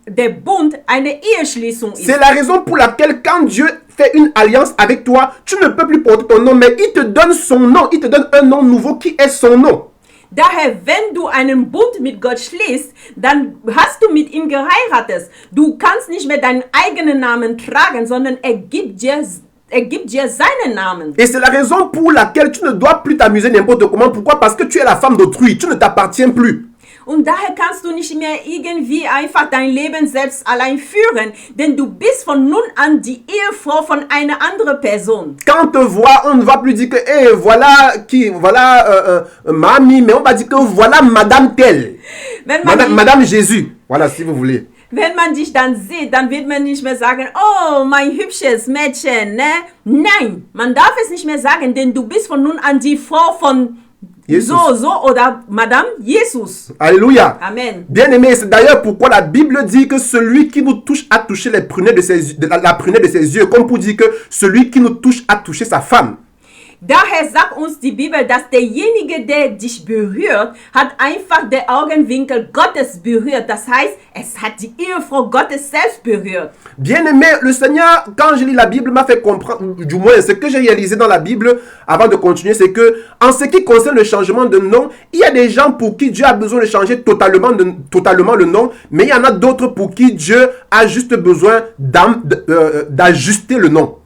der Bund eine Eheschließung ist. C'est la raison pour laquelle quand Dieu fait une alliance avec toi, tu ne peux plus porter ton nom, mais il te donne son nom, il te donne un nom nouveau qui est son nom. Daher, wenn du einen Bund mit Gott schließt, dann hast du mit ihm geheiratet. Du kannst nicht mehr deinen eigenen Namen tragen, sondern er gibt dir seinen Namen. Et c'est la raison pour laquelle tu ne dois plus t'amuser n'importe comment. Pourquoi? Parce que tu es la femme d'autrui, tu ne t'appartiens plus. Und daher kannst du nicht mehr irgendwie einfach dein Leben selbst allein führen, denn du bist von nun an die Ehefrau von einer anderen Person. Quand on te voit, on ne va plus dire que hey, voilà qui, voilà mamie, mais on va dire que voilà Madame telle, Madame Jésus. Voilà, si vous voulez. Wenn man dich dann sieht, dann wird man nicht mehr sagen, oh, mein hübsches Mädchen, ne? Nein, man darf es nicht mehr sagen, denn du bist von nun an die Frau von Jesus. So oder Madame Jesus. Alléluia. Amen. Bien-aimé, c'est d'ailleurs pourquoi la Bible dit que celui qui nous touche a touché les prunelles de ses, la prunelle de ses yeux, comme pour dire que celui qui nous touche a touché sa femme. Daher sagt uns die Bibel, dass derjenige, der dich berührt, hat einfach den Augenwinkel Gottes berührt. Das heißt, es hat die Ehefrau Gottes selbst berührt. Bien-aimé, le Seigneur, quand je lis la Bible, m'a fait comprendre, du moins ce que j'ai réalisé dans la Bible, avant de continuer, c'est que en ce qui concerne le changement de nom, il y a des gens pour qui Dieu a besoin de changer totalement le nom, mais il y en a d'autres pour qui Dieu a juste besoin d'ajuster le nom.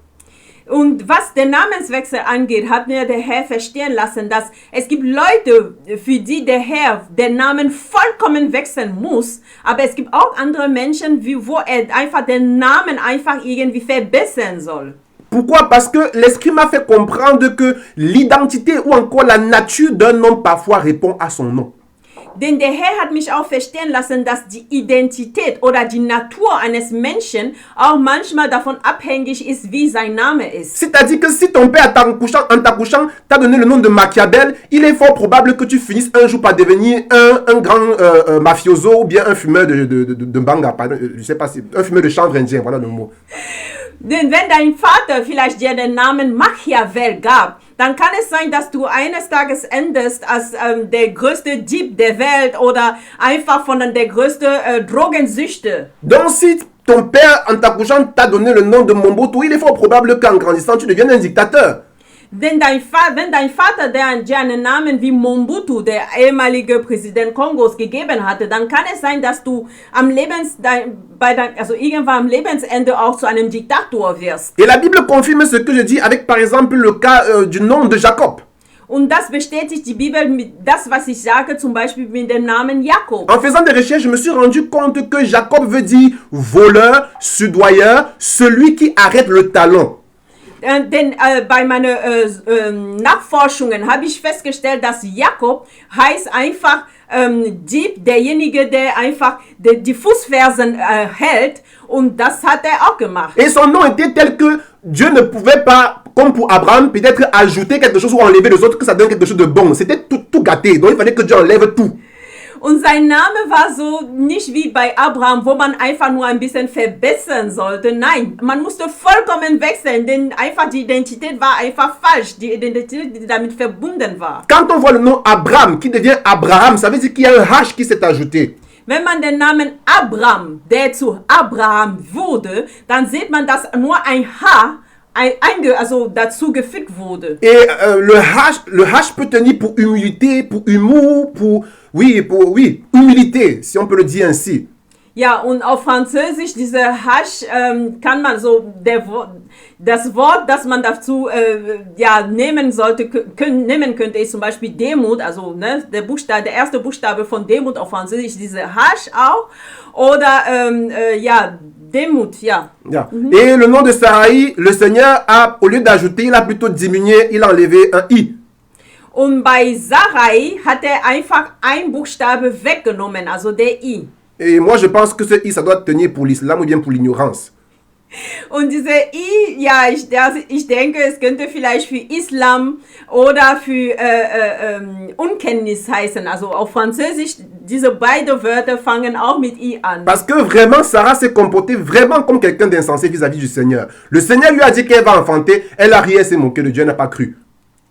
Und was den Namenswechsel angeht, hat mir der Herr verstehen lassen, dass es gibt Leute, für die der Herr den Namen vollkommen wechseln muss, aber es gibt auch andere Menschen, wo er einfach den Namen einfach irgendwie verbessern soll. Pourquoi? Parce que l'Esprit m'a fait comprendre que l'identité ou encore la nature d'un homme parfois répond à son nom. Denn der Herr hat mich auch verstehen lassen, dass die Identität oder die Natur eines Menschen auch manchmal davon abhängig ist, wie sein Name ist. C'est-à-dire que si ton père en t'accouchant t'a donné le nom de Machiavel, il est fort probable que tu finisses un jour par devenir un grand mafioso ou bien un fumeur de banga, pardon, je sais pas si un fumeur de chanvre indien, voilà le mot. Denn wenn dein Vater vielleicht dir den Namen Machiavel gab, dann kann es sein, dass du eines Tages endest als der größte Dieb der Welt oder einfach von der größte Drogensüchte. Donc si ton père en t'accouchant t'a donné le nom de Mobutu, il est fort probable qu'en grandissant tu deviennes un dictateur. Wenn dein Vater dir einen Namen wie Mobutu, der ehemalige Präsident Kongos, gegeben hatte, dann kann es sein, dass du irgendwann am Lebensende auch zu einem Diktator wirst. Et la Bible confirme ce que je dis avec par exemple le cas du nom de Jacob. Und das bestätigt die Bibel mit das, was ich sage, zum Beispiel mit dem Namen Jakob. En faisant des recherches, je me suis rendu compte que Jacob veut dire voleur, soudoyeur, celui qui arrête le talon. Denn bei meinen Nachforschungen habe ich festgestellt, dass Jakob heißt einfach Dieb, derjenige, der einfach die Fußfersen hält, und das hat er auch gemacht. Et son nom était tel que Dieu ne pouvait pas, comme pour Abraham, peut-être ajouter quelque chose ou enlever les autres, que ça donne quelque chose de bon. C'était tout gâté, donc il fallait que Dieu enlève tout. Und sein Name war so nicht wie bei Abraham, wo man einfach nur ein bisschen verbessern sollte. Nein, man musste vollkommen wechseln, denn einfach die Identität war einfach falsch. Die Identität, die damit verbunden war. Quand on voit le nom Abraham qui devient Abraham, ça veut dire qu'il y a un H qui s'est ajouté. Wenn man den Namen Abram, der zu Abraham wurde, dann sieht man, dass nur ein H also dazu gefügt wurde. Et le H peut tenir pour humilité, pour humour, pour humilité, si on peut le dire ainsi. Ja, und auf Französisch, diese Hasch kann man so, das Wort, das man dazu nehmen sollte, nehmen könnte, ist zum Beispiel Demut, also ne, der erste Buchstabe von Demut auf Französisch, diese Hasch auch, oder Demut, ja. Et le nom de Sarai, le Seigneur a, au lieu d'ajouter, il a plutôt diminué, il a enlevé un I. Und bei Sarai hat er einfach ein Buchstabe weggenommen, also der I. Et moi, je pense que ce I, ça doit tenir pour l'islam ou bien pour l'ignorance. Und diese I, ja, ich denke, es könnte vielleicht für Islam oder für Unkenntnis heißen. Also auf Französisch, diese beiden Wörter fangen auch mit I an. Parce que vraiment, Sarah s'est comportée vraiment comme quelqu'un d'insensé vis-à-vis du Seigneur. Le Seigneur lui a dit qu'elle va enfanter. Elle a ri, elle s'est moquée de Dieu, n'a pas cru.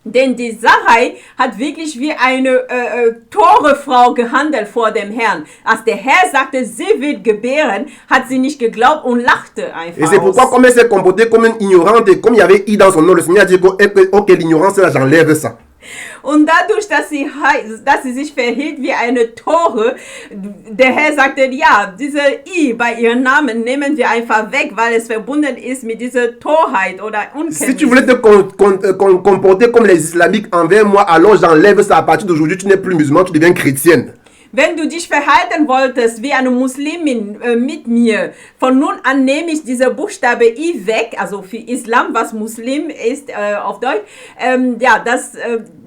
Denn die Sarai hat wirklich wie eine tore Frau gehandelt vor dem Herrn. Als der Herr sagte, sie wird gebären, hat sie nicht geglaubt und lachte einfach. Et c'est pourquoi, comme elle s'est comportée comme une ignorante et comme il y avait I dans son nom, le Seigneur a dit ok, l'ignorance, là, j'enlève ça. Und dadurch, dass sie sich verhielt wie eine Tore, der Herr sagte, ja, diese I bei ihrem Namen nehmen wir einfach weg, weil es verbunden ist mit dieser Torheit oder Unkenntnis. Si tu voulais te comporter comme les islamiques envers moi, alors j'enlève ça. À partir d'aujourd'hui, tu n'es plus musulman, tu deviens chrétienne. Wenn du dich verhalten wolltest wie eine Muslimin mit mir, von nun an nehme ich diese Buchstabe I weg, also für Islam, was Muslim ist auf Deutsch,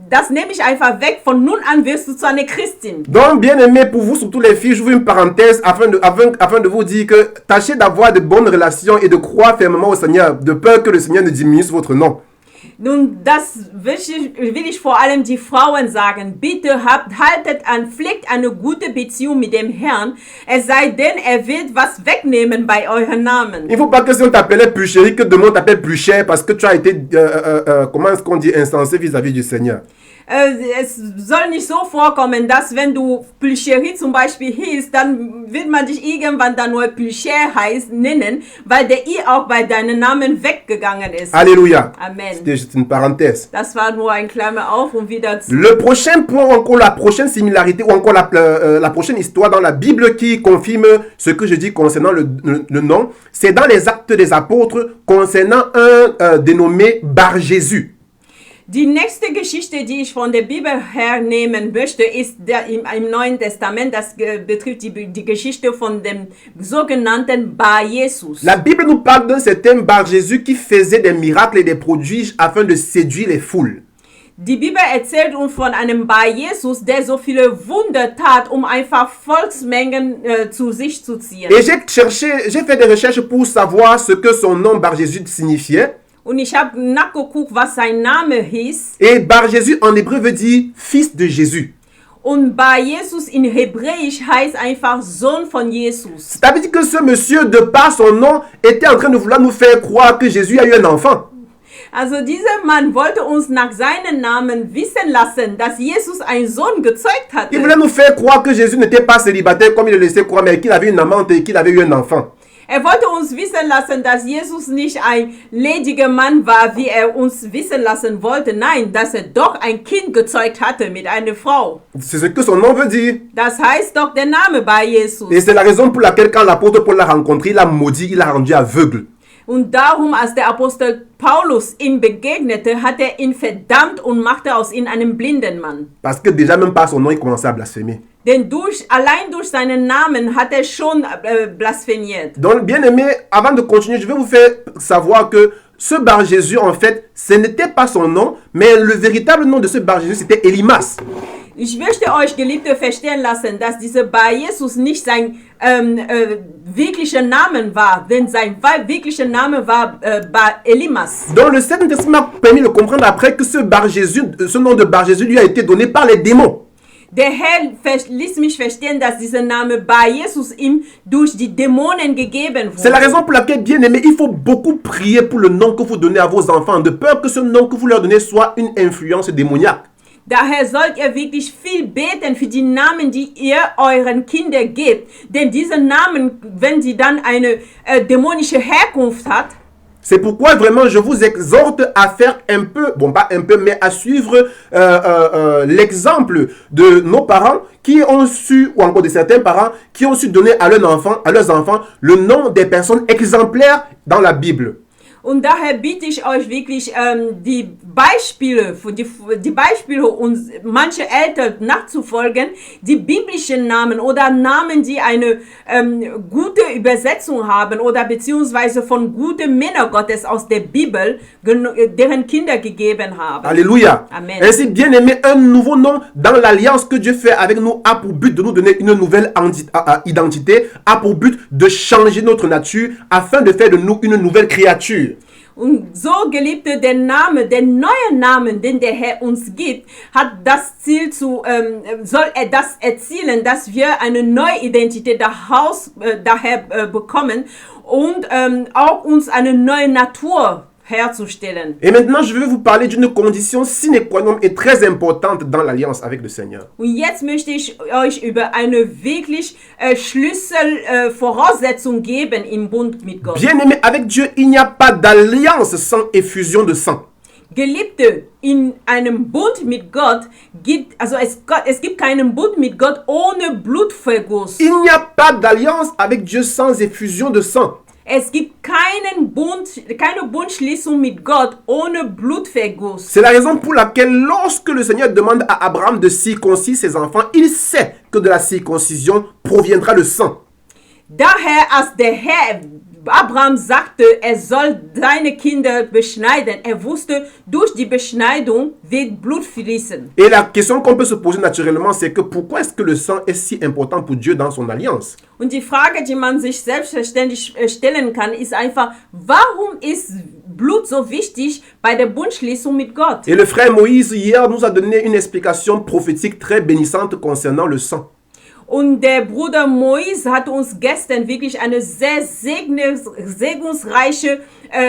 das nehme ich einfach weg, von nun an wirst du zu einer Christin. Donc, bien aimé, pour vous, surtout les filles, j'ouvre une parenthèse afin de vous dire que tâchez d'avoir de bonnes relations et de croire fermement au Seigneur, de peur que le Seigneur ne diminue votre nom. Nun, das will ich vor allem die Frauen sagen. Bitte pflegt eine gute Beziehung mit dem Herrn. Es sei denn, er wird was wegnehmen bei euren Namen. Il ne faut pas que si on t'appelait plus chérie, que demain on t'appelle plus cher parce que tu as été, comment est-ce qu'on dit, insensé vis-à-vis du Seigneur. Es soll nicht so vorkommen, dass wenn du Plüscheri zum Beispiel hieß, dann wird man dich irgendwann dann nur Plücher nennen, weil der I auch bei deinem Namen weggegangen ist. Alléluia. Amen. C'était juste une parenthèse. Das war nur ein Klammer auf und wieder zu. Le prochain point, encore la prochaine similarité ou encore la prochaine histoire dans la Bible qui confirme ce que je dis concernant le nom, c'est dans les Actes des Apôtres concernant un dénommé Bar-Jésus. Die nächste Geschichte, die ich von der Bibel hernehmen möchte, ist im Neuen Testament. Das betrifft die Geschichte von dem sogenannten Bar-Jesus. La Bible nous parle d'un certain Bar-Jésus qui faisait des miracles et des prodiges afin de séduire les foules. Die Bibel erzählt uns von einem Bar-Jesus, der so viele Wunder tat, einfach Volksmengen zu sich zu ziehen. Et j'ai fait des recherches pour savoir ce que son nom Bar-Jésus signifiait. Und ich habe nachgeguckt, was sein Name hieß. Et Bar-Jésus en hébreu veut dire fils de Jésus. Und Bar-Jesus in Hebräisch heißt einfach Sohn von Jesus. Ça veut dire que ce monsieur, de par son nom, était en train de vouloir nous faire croire que Jésus a eu un enfant. Also dieser Mann wollte uns nach seinem Namen wissen lassen, dass Jesus einen Sohn gezeugt hatte. Il voulait nous faire croire que Jésus n'était pas célibataire comme il le laissait croire, mais qu'il avait une amante et qu'il avait eu un enfant. Er wollte uns wissen lassen, dass Jesus nicht ein lediger Mann war, wie er uns wissen lassen wollte. Nein, dass er doch ein Kind gezeugt hatte mit einer Frau. C'est ce que son nom veut dire. Das heißt doch der Name bei Jesus. Et c'est la raison pour laquelle quand l'apôtre Paul l'a rencontré, il l'a maudit, il l'a rendu aveugle. Und darum, als der Apostel Paulus ihm begegnete, hat er ihn verdammt und machte aus ihm einen blinden Mann. Parce que déjà même par son nom, il commençait à blasphémer. Denn allein durch seinen Namen hat er schon blasphemiert. Donc, bien aimé, avant de continuer, je vais vous faire savoir que ce Bar-Jésus, en fait, ce n'était pas son nom, mais le véritable nom de ce Bar-Jésus, c'était Elimas. Ich möchte euch, Geliebte, verstehen lassen, dass dieser Bar-Jesus nicht sein wirklicher Name war, denn sein wirklicher Name war Elimas. Donc, le Saint-Testament a permis de comprendre après que ce Bar-Jésus, ce nom de Bar-Jésus lui a été donné par les démons. Der Herr ließ mich verstehen, dass dieser Name bei Jesus ihm durch die Dämonen gegeben C'est la wurde. raison pour laquelle, bien aimé, il faut beaucoup prier pour le nom que vous donnez à vos enfants, de peur que ce nom que vous leur donnez soit une influence démoniaque. Daher sollt ihr wirklich viel beten für die Namen, die ihr euren Kindern gebt. Denn diese Namen, wenn sie dann eine dämonische Herkunft hat, C'est pourquoi vraiment je vous exhorte à faire un peu, bon pas un peu, mais à suivre l'exemple de nos parents qui ont su, ou encore de certains parents qui ont su donner à leurs enfants le nom des personnes exemplaires dans la Bible. und daher bitte ich euch wirklich die Beispiele, uns manche Eltern nachzufolgen, die biblischen Namen oder Namen, die eine gute Übersetzung haben oder beziehungsweise von guten Männern Gottes aus der Bibel, deren Kinder gegeben haben. Alléluia. Amen. Ainsi, bien aimé, un nouveau nom dans l'alliance que Dieu fait avec nous a pour but de nous donner une nouvelle identité, a pour but de changer notre nature afin de faire de nous une nouvelle créature. Und so, Geliebte, der neue Name, den der Herr uns gibt, hat das Ziel soll er das erzielen, dass wir eine neue Identität daher bekommen und auch uns eine neue Natur herzustellen. Et maintenant, je vais vous parler d'une condition sine qua non et très importante dans l'alliance avec le Seigneur. Und jetzt möchte ich euch über eine wirklich Voraussetzung geben im Bund mit Gott. Bien aimé, avec Dieu, il n'y a pas d'alliance sans effusion de sang. Geliebte, in einem Bund mit Gott es gibt keinen Bund mit Gott ohne Blutverguss. Il n'y a pas d'alliance avec Dieu sans effusion de sang. Es gibt keine Bundschließung mit Gott ohne Blutverguss. C'est la raison pour laquelle lorsque le Seigneur demande à Abraham de circoncire ses enfants, il sait que de la circoncision proviendra le sang. Daher, als der Herr Abraham sagte, er soll seine Kinder beschneiden, er wusste, durch die Beschneidung wird Blut fließen. Et la question qu'on peut se poser naturellement, c'est que pourquoi est-ce que le sang est si important pour Dieu dans son alliance? Und die Frage, die man sich selbstverständlich stellen kann, ist einfach, warum ist Blut so wichtig bei der Bundschließung mit Gott? Et le frère Moïse hier nous a donné une explication prophétique très bénissante concernant le sang. Und der Bruder Moïse hat uns gestern wirklich eine sehr segensreiche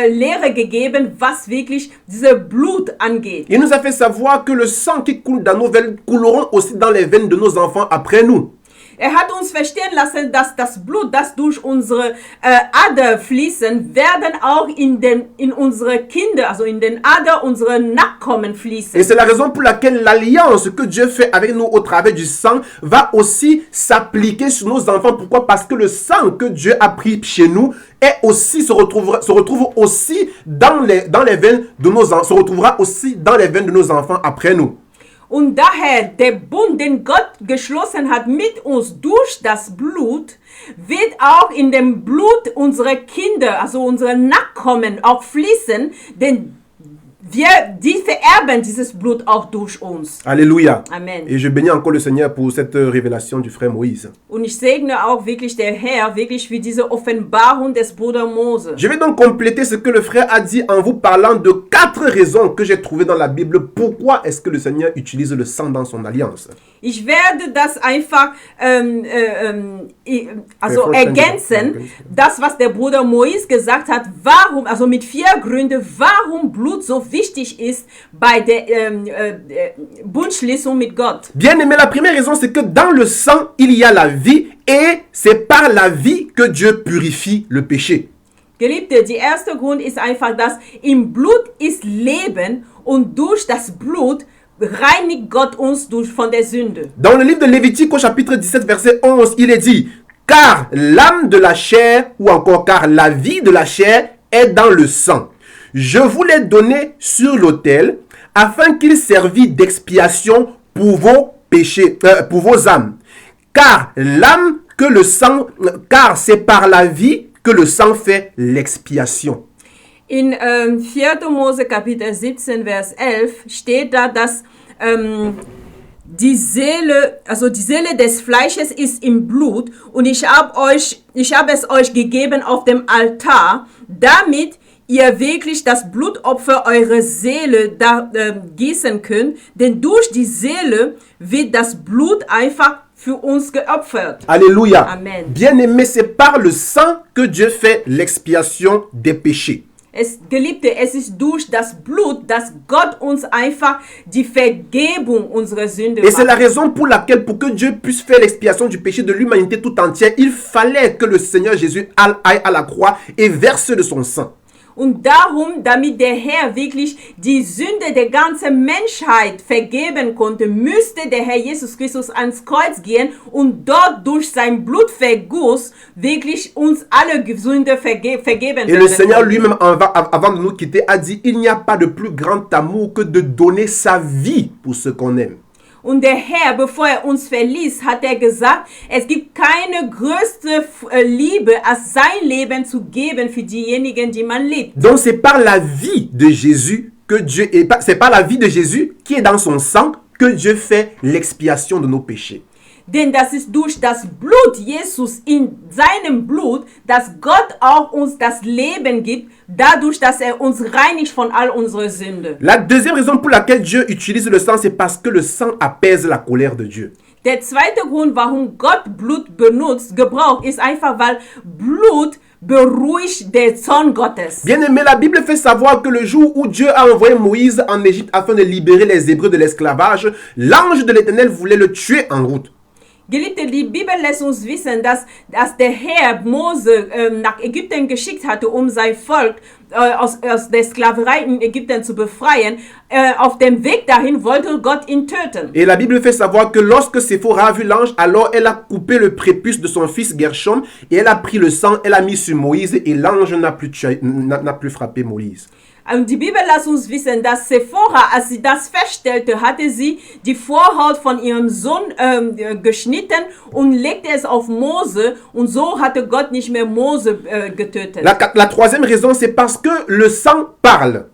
Lehre gegeben, was wirklich dieses Blut angeht. Il nous a fait savoir que le sang qui coule dans nos veines couleront aussi dans les veines de nos enfants après nous. Er hat uns verstehen lassen, dass das Blut, das durch unsere Ader fließen, werden auch in unsere Kinder, also in den Ader unserer Nachkommen fließen. Et c'est la raison pour laquelle l'alliance que Dieu fait avec nous au travers du sang va aussi s'appliquer sur nos enfants. Pourquoi? Parce que le sang que Dieu a pris chez nous se retrouve aussi dans les veines de nos enfants, se retrouvera aussi dans les veines de nos enfants après nous. Und daher, der Bund, den Gott geschlossen hat mit uns durch das Blut, wird auch in dem Blut unserer Kinder, also unserer Nachkommen, auch fließen, denn die vererben dieses Blut auch durch uns. Alléluia. Amen. Et je bénis encore le Seigneur pour cette révélation du frère Moïse. Und ich segne auch wirklich der Herr, wirklich für diese Offenbarung des Bruders Mose. Je vais donc compléter ce que le frère a dit en vous parlant de 4 raisons que j'ai trouvées dans la Bible. Pourquoi est-ce que le Seigneur utilise le sang dans son alliance? Ich werde das einfach ergänzen, das was der Bruder Moïse gesagt hat, warum, also mit 4 Gründen, warum Blut so wichtig ist bei der Bundschließung mit Gott. Bien aimé, la première raison, c'est que dans le sang, il y a la vie et c'est par la vie que Dieu purifie le péché. Geliebte, der erste Grund ist einfach, dass im Blut ist Leben und durch das Blut reinigt Gott uns von der Sünde. Dans le livre de Lévitique au chapitre 17 verset 11, il est dit: car l'âme de la chair ou encore car la vie de la chair est dans le sang. Je vous l'ai donné sur l'autel afin qu'il servît d'expiation pour vos péchés, pour vos âmes. Car c'est par la vie que le sang fait l'expiation. In 4. Mose Kapitel 17 Vers 11 steht da, dass die Seele des Fleisches ist im Blut und ich habe es euch gegeben auf dem Altar, damit ihr wirklich das Blutopfer eurer Seele gießen könnt, denn durch die Seele wird das Blut einfach für uns geopfert. Alléluia. Amen. Bien-aimé, c'est par le sang que Dieu fait l'expiation des péchés. Geliebte, es ist durch das Blut, dass Gott uns einfach die Vergebung unserer Sünde Et c'est la macht. raison pour laquelle, pour que Dieu puisse faire l'expiation du péché de l'humanité tout entière, il fallait que le Seigneur Jésus aille à la croix et verse de son sang. Und darum, damit der Herr wirklich die Sünde der ganzen Menschheit vergeben konnte, müsste der Herr Jesus Christus ans Kreuz gehen und dort durch sein Blutverguss wirklich uns alle Sünde vergeben Et le Seigneur lui-même, avant de nous quitter, a dit, il n'y a pas de plus grand amour que de donner sa vie pour ceux qu'on aime. Und der Herr, bevor er uns verließ, hat er gesagt, es gibt keine größte Liebe, als sein Leben zu geben für diejenigen, die man liebt. Donc c'est par la vie de Jésus que Dieu c'est par la vie de Jésus qui est dans son sang que Dieu fait l'expiation de nos péchés. Denn das ist durch das Blut Jesus in seinem Blut, dass Gott auch uns das Leben gibt, dadurch, dass er uns reinigt von all unserer Sünde. La deuxième raison pour laquelle Dieu utilise le sang, c'est parce que le sang apaise la colère de Dieu. Der zweite Grund, warum Gott Blut gebraucht, ist einfach, weil Blut beruhigt den Zorn Gottes. Bien aimé, la Bible fait savoir que le jour où Dieu a envoyé Moïse en Égypte afin de libérer les Hébreux de l'esclavage, l'ange de l'Éternel voulait le tuer en route. Geliebte, die Bibel lässt uns wissen, dass der Herr Mose nach Ägypten geschickt hatte, um sein Volk aus der Sklaverei in Ägypten zu befreien. Auf dem Weg dahin wollte Gott ihn töten. Et la Bible fait savoir que lorsque Séphora a vu l'ange, alors elle a coupé le prépuce de son fils Gershom et elle a pris le sang, elle a mis sur Moïse et l'ange n'a plus frappé Moïse. Und die Bibel lässt uns wissen, dass Sephora, als sie das feststellte, hatte sie die Vorhaut von ihrem Sohn geschnitten und legte es auf Mose und so hatte Gott nicht mehr Mose getötet. La troisième raison, c'est parce que le sang parle.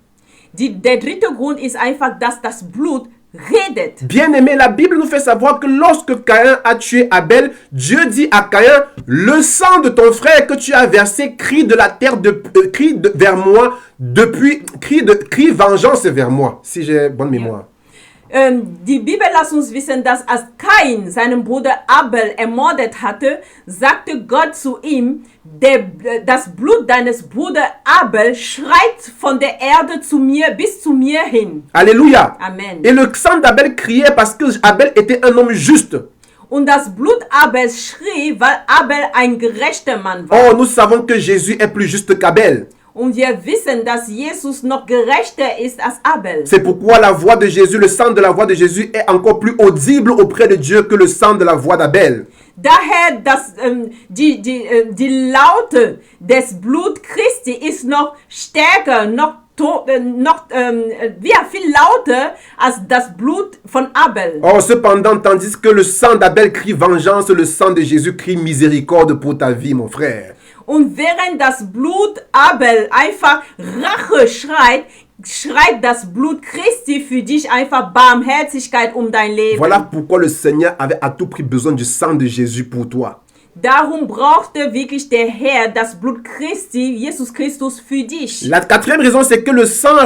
Der dritte Grund ist einfach, dass das Blut redet. Bien aimé, la Bible nous fait savoir que lorsque Caïn a tué Abel, Dieu dit à Caïn, le sang de ton frère que tu as versé crie de la terre, vers moi, crie vengeance vers moi, si j'ai bonne mémoire. Die Bibel lässt uns wissen, dass als Kain seinen Bruder Abel ermordet hatte, sagte Gott zu ihm, das Blut deines Bruders Abel schreit von der Erde zu mir bis zu mir hin. Alléluia. Amen. Et le sang d'Abel criait parce que Abel était un homme juste. Und das Blut Abels schrie, weil Abel ein gerechter Mann war. Oh, nous savons que Jésus est plus juste qu'Abel. Und wir wissen, dass Jesus noch gerechter ist als Abel. C'est pourquoi la voix de Jésus, le sang de la voix de Jésus est encore plus audible auprès de Dieu que le sang de la voix d'Abel. Daher, die Laute des Blut Christi ist noch stärker, viel lauter als das Blut von Abel. Oh, cependant, tandis que le sang d'Abel crie vengeance, le sang de Jésus crie miséricorde pour ta vie, mon frère. Und während das Blut Abel einfach Rache schreit das Blut Christi für dich einfach Barmherzigkeit um dein Leben. Voilà pourquoi le Seigneur avait à tout prix besoin du sang de Jésus pour toi. Darum brauchte wirklich der Herr das Blut Christi, Jesus Christus, für dich. La quatrième raison, c'est que le sang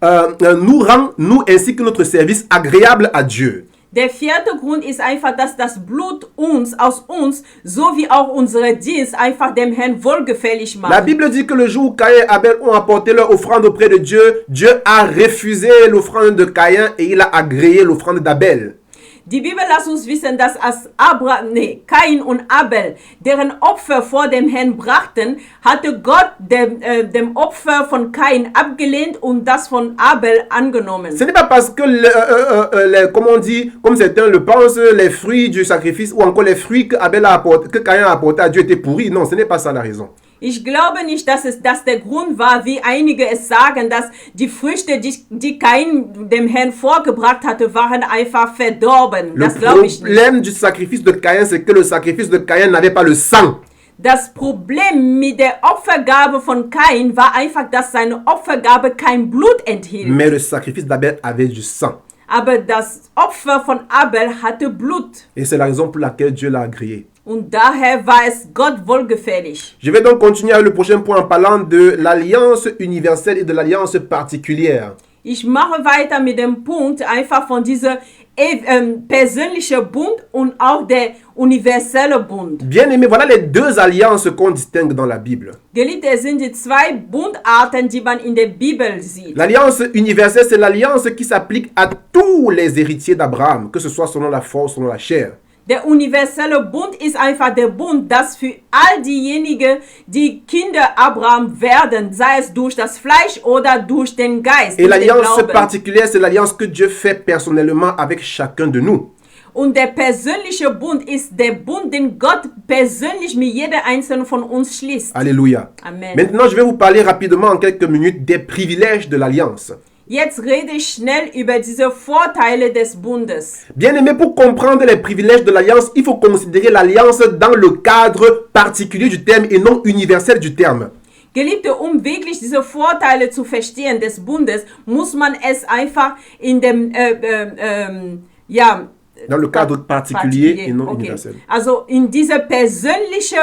nous rend, nous ainsi que notre service, agréable à Dieu. Der vierte Grund ist einfach, dass das Blut aus uns, sowie auch unser Dienst, einfach dem Herrn wohlgefällig macht. La Bible dit que le jour où Caïn et Abel ont apporté leur offrande auprès de Dieu, Dieu a refusé l'offrande de Caïn et il a agréé l'offrande d'Abel. Die Bibel lässt uns wissen, dass als Kain und Abel deren Opfer vor dem Herrn brachten, hatte Gott dem Opfer von Kain abgelehnt und das von Abel angenommen. Ce n'est pas parce que, comme on dit, comme certains le pensent, les fruits du sacrifice ou encore les fruits que Caïn a apporté à Dieu étaient pourris. Non, ce n'est pas ça la raison. Ich glaube nicht, dass das der Grund war, wie einige es sagen, dass die Früchte, die Kain dem Herrn vorgebracht hatte, waren einfach verdorben. Le Das glaube ich nicht. problème du sacrifice de Caïn, c'est que le sacrifice de Caïn n'avait pas le sang. Das Problem mit der Opfergabe von Kain war einfach, dass seine Opfergabe kein Blut enthielt. Mais le sacrifice d'Abel avait du sang. Aber das Opfer von Abel hatte Blut. Et c'est la raison pour laquelle Dieu l'a agréé. Und daher war es Gott wohlgefällig. Je vais donc continuer avec le prochain point en parlant de l'alliance universelle et de l'alliance particulière. Ich mache weiter mit dem Punkt einfach von dieser persönlichen Bund und auch der universelle Bund. Bien aimé, voilà les deux alliances qu'on distingue dans la Bible. Geliebte, es sind die zwei Bundarten, die man in der Bibel sieht. L'alliance universelle, c'est l'alliance qui s'applique à tous les héritiers d'Abraham, que ce soit selon la foi ou selon la chair. Der universelle Bund ist einfach der Bund, das für all diejenigen, die Kinder Abraham werden, sei es durch das Fleisch oder durch den Geist. Et l'alliance particulière, c'est l'alliance que Dieu fait personnellement avec chacun de nous. Und der persönliche Bund ist der Bund, den Gott persönlich mit jeder einzelnen von uns schließt. Alléluia. Amen. Maintenant, je vais vous parler rapidement en quelques minutes des privilèges de l'alliance. Jetzt rede ich schnell über diese Vorteile des Bundes. Bien aimé, pour comprendre les privilèges de l'alliance, il faut considérer l'alliance dans le cadre particulier du terme et non universel du terme. Geliebte, wirklich diese Vorteile zu verstehen des Bundes, muss man es einfach in dem, Dans le cadre particulier et non universel. Also in diese persönliche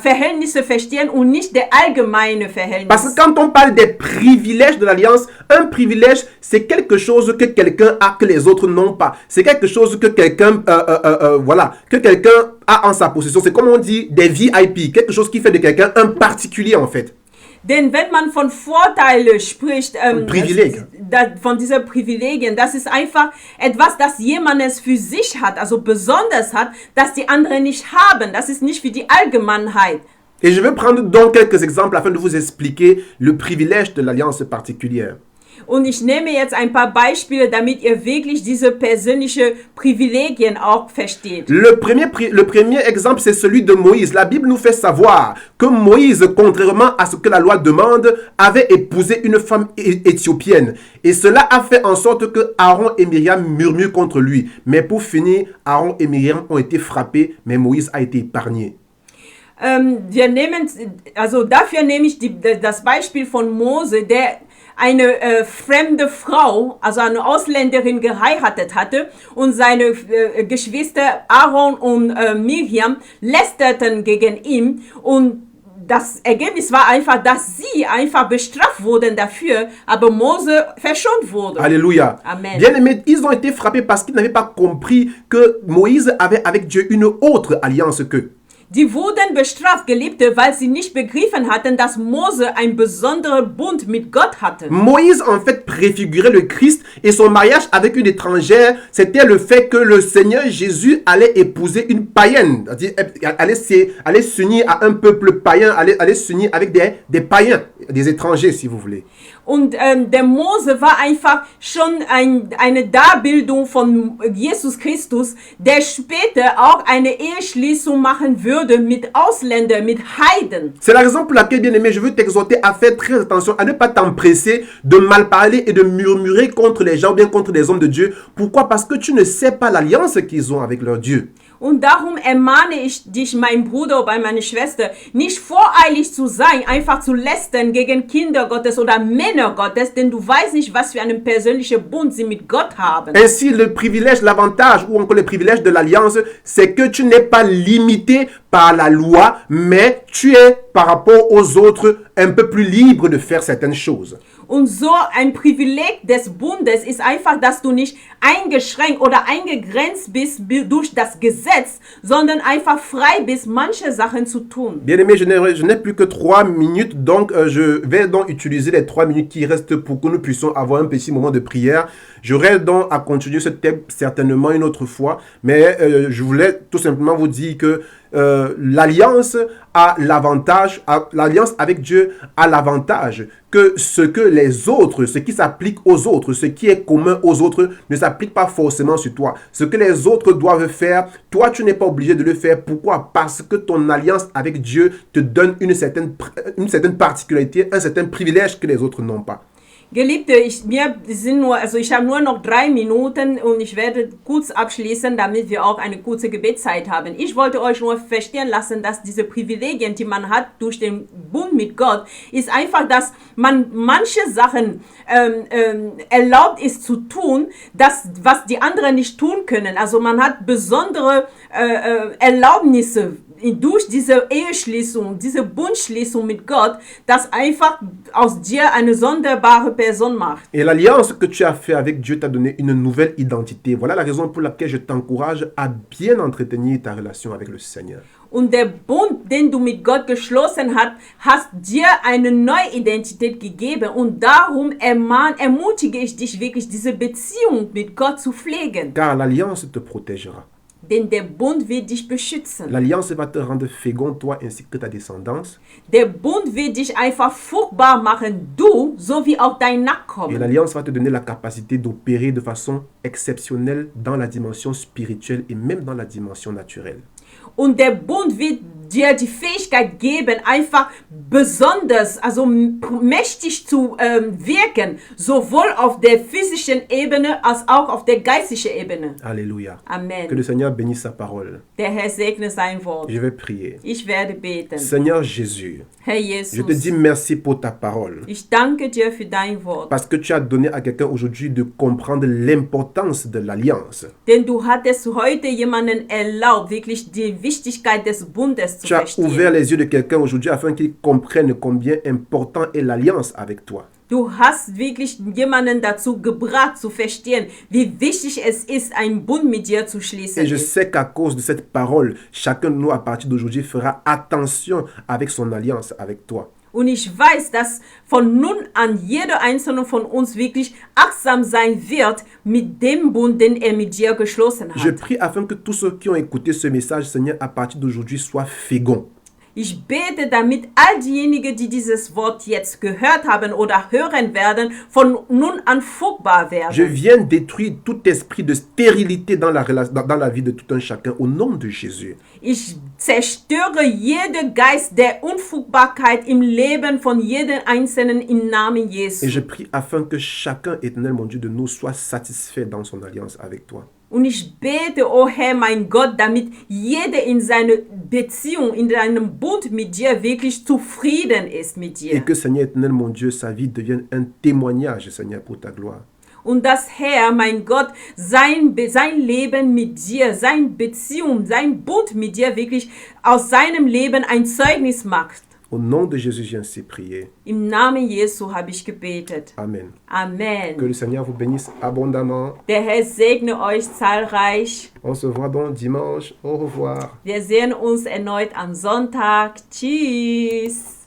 Verhältnisse verstehen und nicht der allgemeine Verhältnis. Parce que quand on parle des privilèges de l'alliance, un privilège, c'est quelque chose que quelqu'un a que les autres n'ont pas. C'est quelque chose que quelqu'un que quelqu'un a en sa possession. C'est comme on dit des VIP, quelque chose qui fait de quelqu'un un particulier en fait. Denn wenn man von Vorteilen spricht, Privileg. Von diesen Privilegien, das ist einfach etwas, das jemandes für sich hat, also besonders hat, das die anderen nicht haben. Das ist nicht für die Allgemeinheit. Et je vais prendre donc quelques exemples afin de vous expliquer le privilège de l'alliance particulière. Und ich nehme jetzt ein paar Beispiele, damit ihr wirklich diese persönlichen Privilegien auch versteht. Le premier exemple, c'est celui de Moïse. La Bible nous fait savoir que Moïse, contrairement à ce que la loi demande, avait épousé une femme éthiopienne. Et cela a fait en sorte que Aaron et Myriam murmurent contre lui. Mais pour finir, Aaron et Myriam ont été frappés, mais Moïse a été épargné. Dafür nehme ich das Beispiel von Mose, der eine fremde Frau, also eine Ausländerin geheiratet hatte und seine Geschwister Aaron und Miriam lästerten gegen ihn und das Ergebnis war einfach, dass sie einfach bestraft wurden dafür, aber Mose verschont wurde. Alléluia. Amen. Bien aimés, ils ont été frappés parce qu'ils n'avaient pas compris que Moïse avait avec Dieu une autre alliance qu'eux. Die wurden bestraft, Geliebte, weil sie nicht begriffen hatten, dass Mose einen besonderen Bund mit Gott hatte. Moïse, en fait, préfigurait le Christ et son mariage avec une étrangère, c'était le fait que le Seigneur Jésus allait épouser une païenne, c'est-à-dire allait s'unir à un peuple païen, allait s'unir avec des païens, des étrangers, si vous voulez. Und der Mose war einfach schon eine Darbildung von Jesus Christus, der später auch eine Eheschließung machen würde mit Ausländern, mit Heiden. C'est la raison pour laquelle, bien aimé, je veux t'exhorter à faire très attention, à ne pas t'empresser de mal parler et de murmurer contre les gens ou bien contre les hommes de Dieu. Pourquoi? Parce que tu ne sais pas l'alliance qu'ils ont avec leur Dieu. Und darum ermahne ich dich, mein Bruder oder meine Schwester, nicht voreilig zu sein, einfach zu lästern gegen Kinder Gottes oder Männer Gottes, denn du weißt nicht, was für einen persönlichen Bund sie mit Gott haben. Ainsi, le privilège, l'avantage ou encore le privilège de l'alliance, c'est que tu n'es pas limité par la loi, mais tu es par rapport aux autres un peu plus libre de faire certaines choses. Und so ein Privileg des Bundes ist einfach, dass du nicht eingeschränkt oder eingegrenzt bist durch das Gesetz, sondern einfach frei bist, manche Sachen zu tun. Bien aimé, je n'ai plus que 3 minutes, donc je vais donc utiliser les 3 minutes qui restent pour que nous puissions avoir un petit moment de prière. J'aurai donc à continuer ce thème certainement une autre fois, mais je voulais tout simplement vous dire que l'alliance a l'avantage, l'alliance avec Dieu a l'avantage que ce que les autres, ce qui s'applique aux autres, ce qui est commun aux autres ne s'applique pas forcément sur toi. Ce que les autres doivent faire, toi tu n'es pas obligé de le faire. Pourquoi? Parce que ton alliance avec Dieu te donne une certaine particularité, un certain privilège que les autres n'ont pas. Geliebte, ich habe nur noch 3 Minuten und ich werde kurz abschließen, damit wir auch eine kurze Gebetszeit haben. Ich wollte euch nur verstehen lassen, dass diese Privilegien, die man hat durch den Bund mit Gott, ist einfach, dass man manche Sachen erlaubt ist zu tun, was die anderen nicht tun können. Also man hat besondere Erlaubnisse durch diese Eheschließung, diese Bundschließung mit Gott, das einfach aus dir eine sonderbare Person macht. Et l'alliance que tu as fait avec Dieu t'a donné une nouvelle identité. Voilà la raison pour laquelle je t'encourage à bien entretenir ta relation avec le Seigneur. Und der Bund, den du mit Gott geschlossen hast dir eine neue Identität gegeben. Und darum ermutige ich dich wirklich, diese Beziehung mit Gott zu pflegen. Car l'alliance te protégera. Denn der Bund wird dich beschützen. L'alliance va te rendre fécond, toi ainsi que ta descendance. Der Bund wird dich einfach fruchtbar machen, du sowie auch dein Et Nachkommen. l'alliance va te donner la capacité d'opérer de façon exceptionnelle dans la dimension spirituelle et même dans la dimension naturelle. Und der Bund wird dir die Fähigkeit geben, einfach besonders, also mächtig zu wirken, sowohl auf der physischen Ebene als auch auf der geistlichen Ebene. Alléluia. Amen. Que le Seigneur bénisse sa parole. Der Herr segne sein Wort. Je vais prier. Ich werde beten. Seigneur Jésus, Herr je te dis Jesus, merci pour ta parole. ich danke dir für dein Wort. Parce que tu as donné à quelqu'un aujourd'hui de comprendre l'importance de l'alliance. Denn du hattest heute jemanden erlaubt, wirklich die Wichtigkeit des Bundes zu Tu as ouvert verstehen. les yeux de quelqu'un aujourd'hui afin qu'il comprenne combien important est l'alliance avec toi. Du hast wirklich jemanden dazu gebracht, zu verstehen, wie wichtig es ist, einen Bund mit dir zu schließen. Et je sais qu'à cause de cette parole, chacun de nous à partir d'aujourd'hui fera attention avec son alliance avec toi. Und ich weiß, dass von nun an jeder einzelne von uns wirklich achtsam sein wird mit dem Bund, den er mit dir geschlossen Je hat. prie afin que tous ceux qui ont écouté ce message, Seigneur, à partir d'aujourd'hui soient féconds. Ich bete, damit all diejenigen, die dieses Wort jetzt gehört haben oder hören werden, von nun an fruchtbar Je werden. viens détruire tout esprit de stérilité dans la vie de tout un chacun au nom de Jésus. Ich zerstöre jeden Geist der Unfruchtbarkeit im Leben von jedem Einzelnen im Namen Et Jesu. je prie afin que chacun, éternel mon Dieu, de nous soit satisfait dans son alliance avec toi. Und ich bete, oh Herr, mein Gott, damit jeder in seiner Beziehung, in seinem Bund mit dir wirklich zufrieden ist mit Et dir. que, Seigneur éternel mon Dieu, sa vie devienne un témoignage, Seigneur, pour ta gloire. Und dass Herr, mein Gott, sein Leben mit dir, seine Beziehung, sein Bund mit dir wirklich aus seinem Leben ein Zeugnis macht. Au nom de Jésus, j'ai ainsi prié. Im Namen Jesu habe ich gebetet. Amen. Que Amen. le Seigneur vous bénisse abondamment. Der Herr segne euch zahlreich. On se voit donc dimanche. Au revoir. Wir sehen uns erneut am Sonntag. Tschüss.